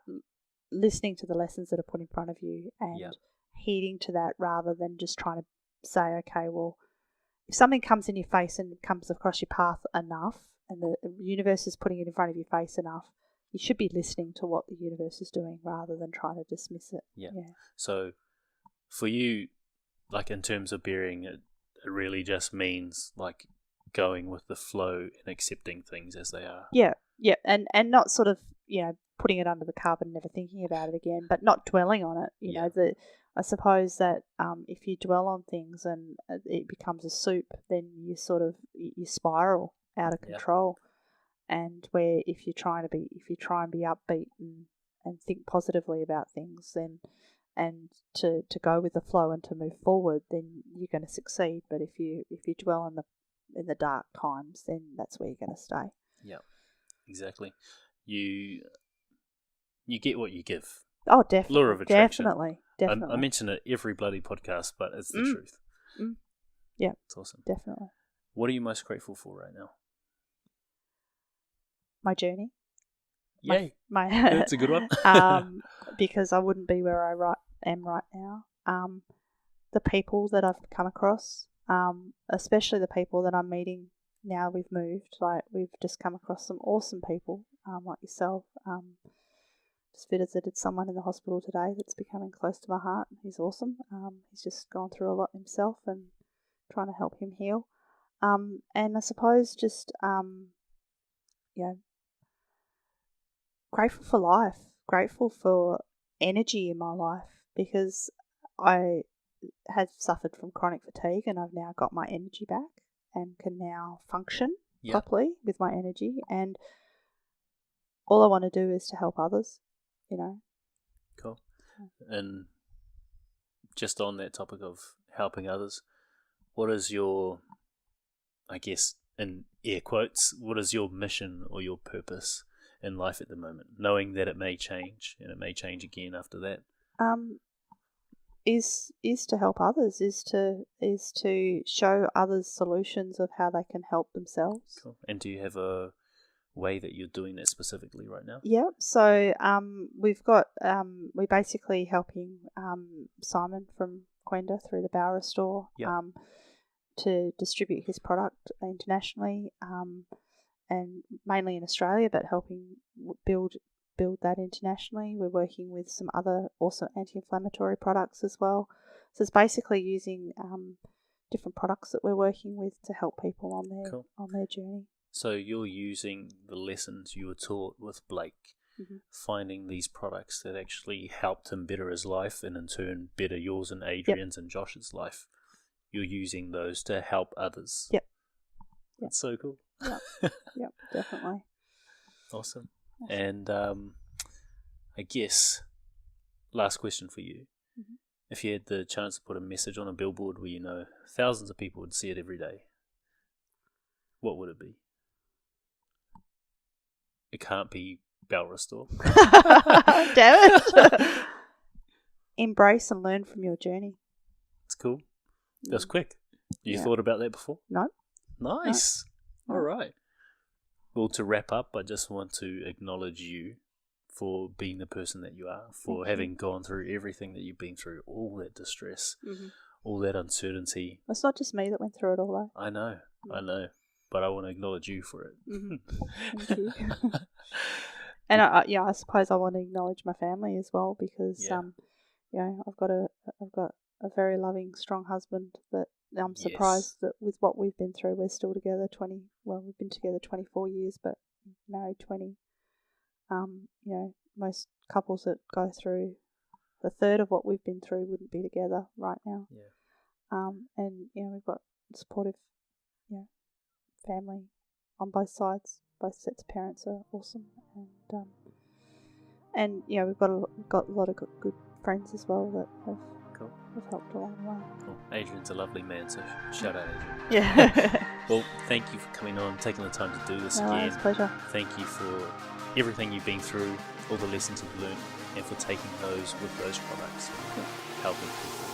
listening to the lessons that are put in front of you and heeding to that, rather than just trying to say, okay, well, if something comes in your face and comes across your path enough, and the universe is putting it in front of your face enough, you should be listening to what the universe is doing rather than trying to dismiss it. Yeah. So for you, like in terms of bearing, it really just means like going with the flow and accepting things as they are. Yeah, and not sort of, putting it under the carpet and never thinking about it again, but not dwelling on it. You know, I suppose that if you dwell on things and it becomes a soup, then you spiral out of control. And where if you try and be upbeat and think positively about things, then and to go with the flow and to move forward, then you're going to succeed. But if you dwell in the dark times, then that's where you're going to stay. Yeah, exactly. You get what you give. Oh, definitely. Law of attraction. Definitely. I mention it every bloody podcast, but it's the truth. Yeah, it's awesome. Definitely. What are you most grateful for right now? My journey. Yay. That's a good one. Because I wouldn't be where I am right now. The people that I've come across, especially the people that I'm meeting now we've moved. Like, we've just come across some awesome people, like yourself. Just visited someone in the hospital today that's becoming close to my heart. He's awesome. He's just gone through a lot himself and trying to help him heal. And I suppose just, grateful for life, grateful for energy in my life, because I had suffered from chronic fatigue and I've now got my energy back and can now function properly with my energy. And all I want to do is to help others, Cool. And just on that topic of helping others, what is your, I guess, in air quotes, what is your mission or your purpose in life at the moment, knowing that it may change and it may change again after that? Is to help others, is to show others solutions of how they can help themselves. Cool. And do you have a way that you're doing that specifically right now? Yeah. So we've got we're basically helping Simon from Quenda through the Bowra store to distribute his product internationally, and mainly in Australia, but helping build that internationally. We're working with some other also anti-inflammatory products as well. So it's basically using different products that we're working with to help people on their journey. So you're using the lessons you were taught with Blake, finding these products that actually helped him better his life and in turn better yours and Adrian's and Josh's life. You're using those to help others. Yep. That's so cool. Yep, definitely. Awesome. And I guess, last question for you. If you had the chance to put a message on a billboard where thousands of people would see it every day, what would it be? It can't be Bowra store. Damn it. Embrace and learn from your journey. It's cool. That was quick. You thought about that before? No. Nice. No. All right. Well, to wrap up, I just want to acknowledge you for being the person that you are, for having gone through everything that you've been through, all that distress, all that uncertainty. It's not just me that went through it all, though. I know. But I want to acknowledge you for it. Thank you. And I suppose I want to acknowledge my family as well, because I've got a very loving, strong husband that I'm surprised that with what we've been through, we're still together. We've been together 24 years, but married 20. Most couples that go through the third of what we've been through wouldn't be together right now. And we've got supportive, family on both sides. Both sets of parents are awesome, and we've got a lot of good friends as well that have have helped along the way. Well, Adrian's a lovely man, so shout out, Adrian. Yeah. Well, thank you for coming on, taking the time to do this No, again. it's a pleasure. Thank you for everything you've been through, all the lessons you've learned, and for taking those with those products and helping people.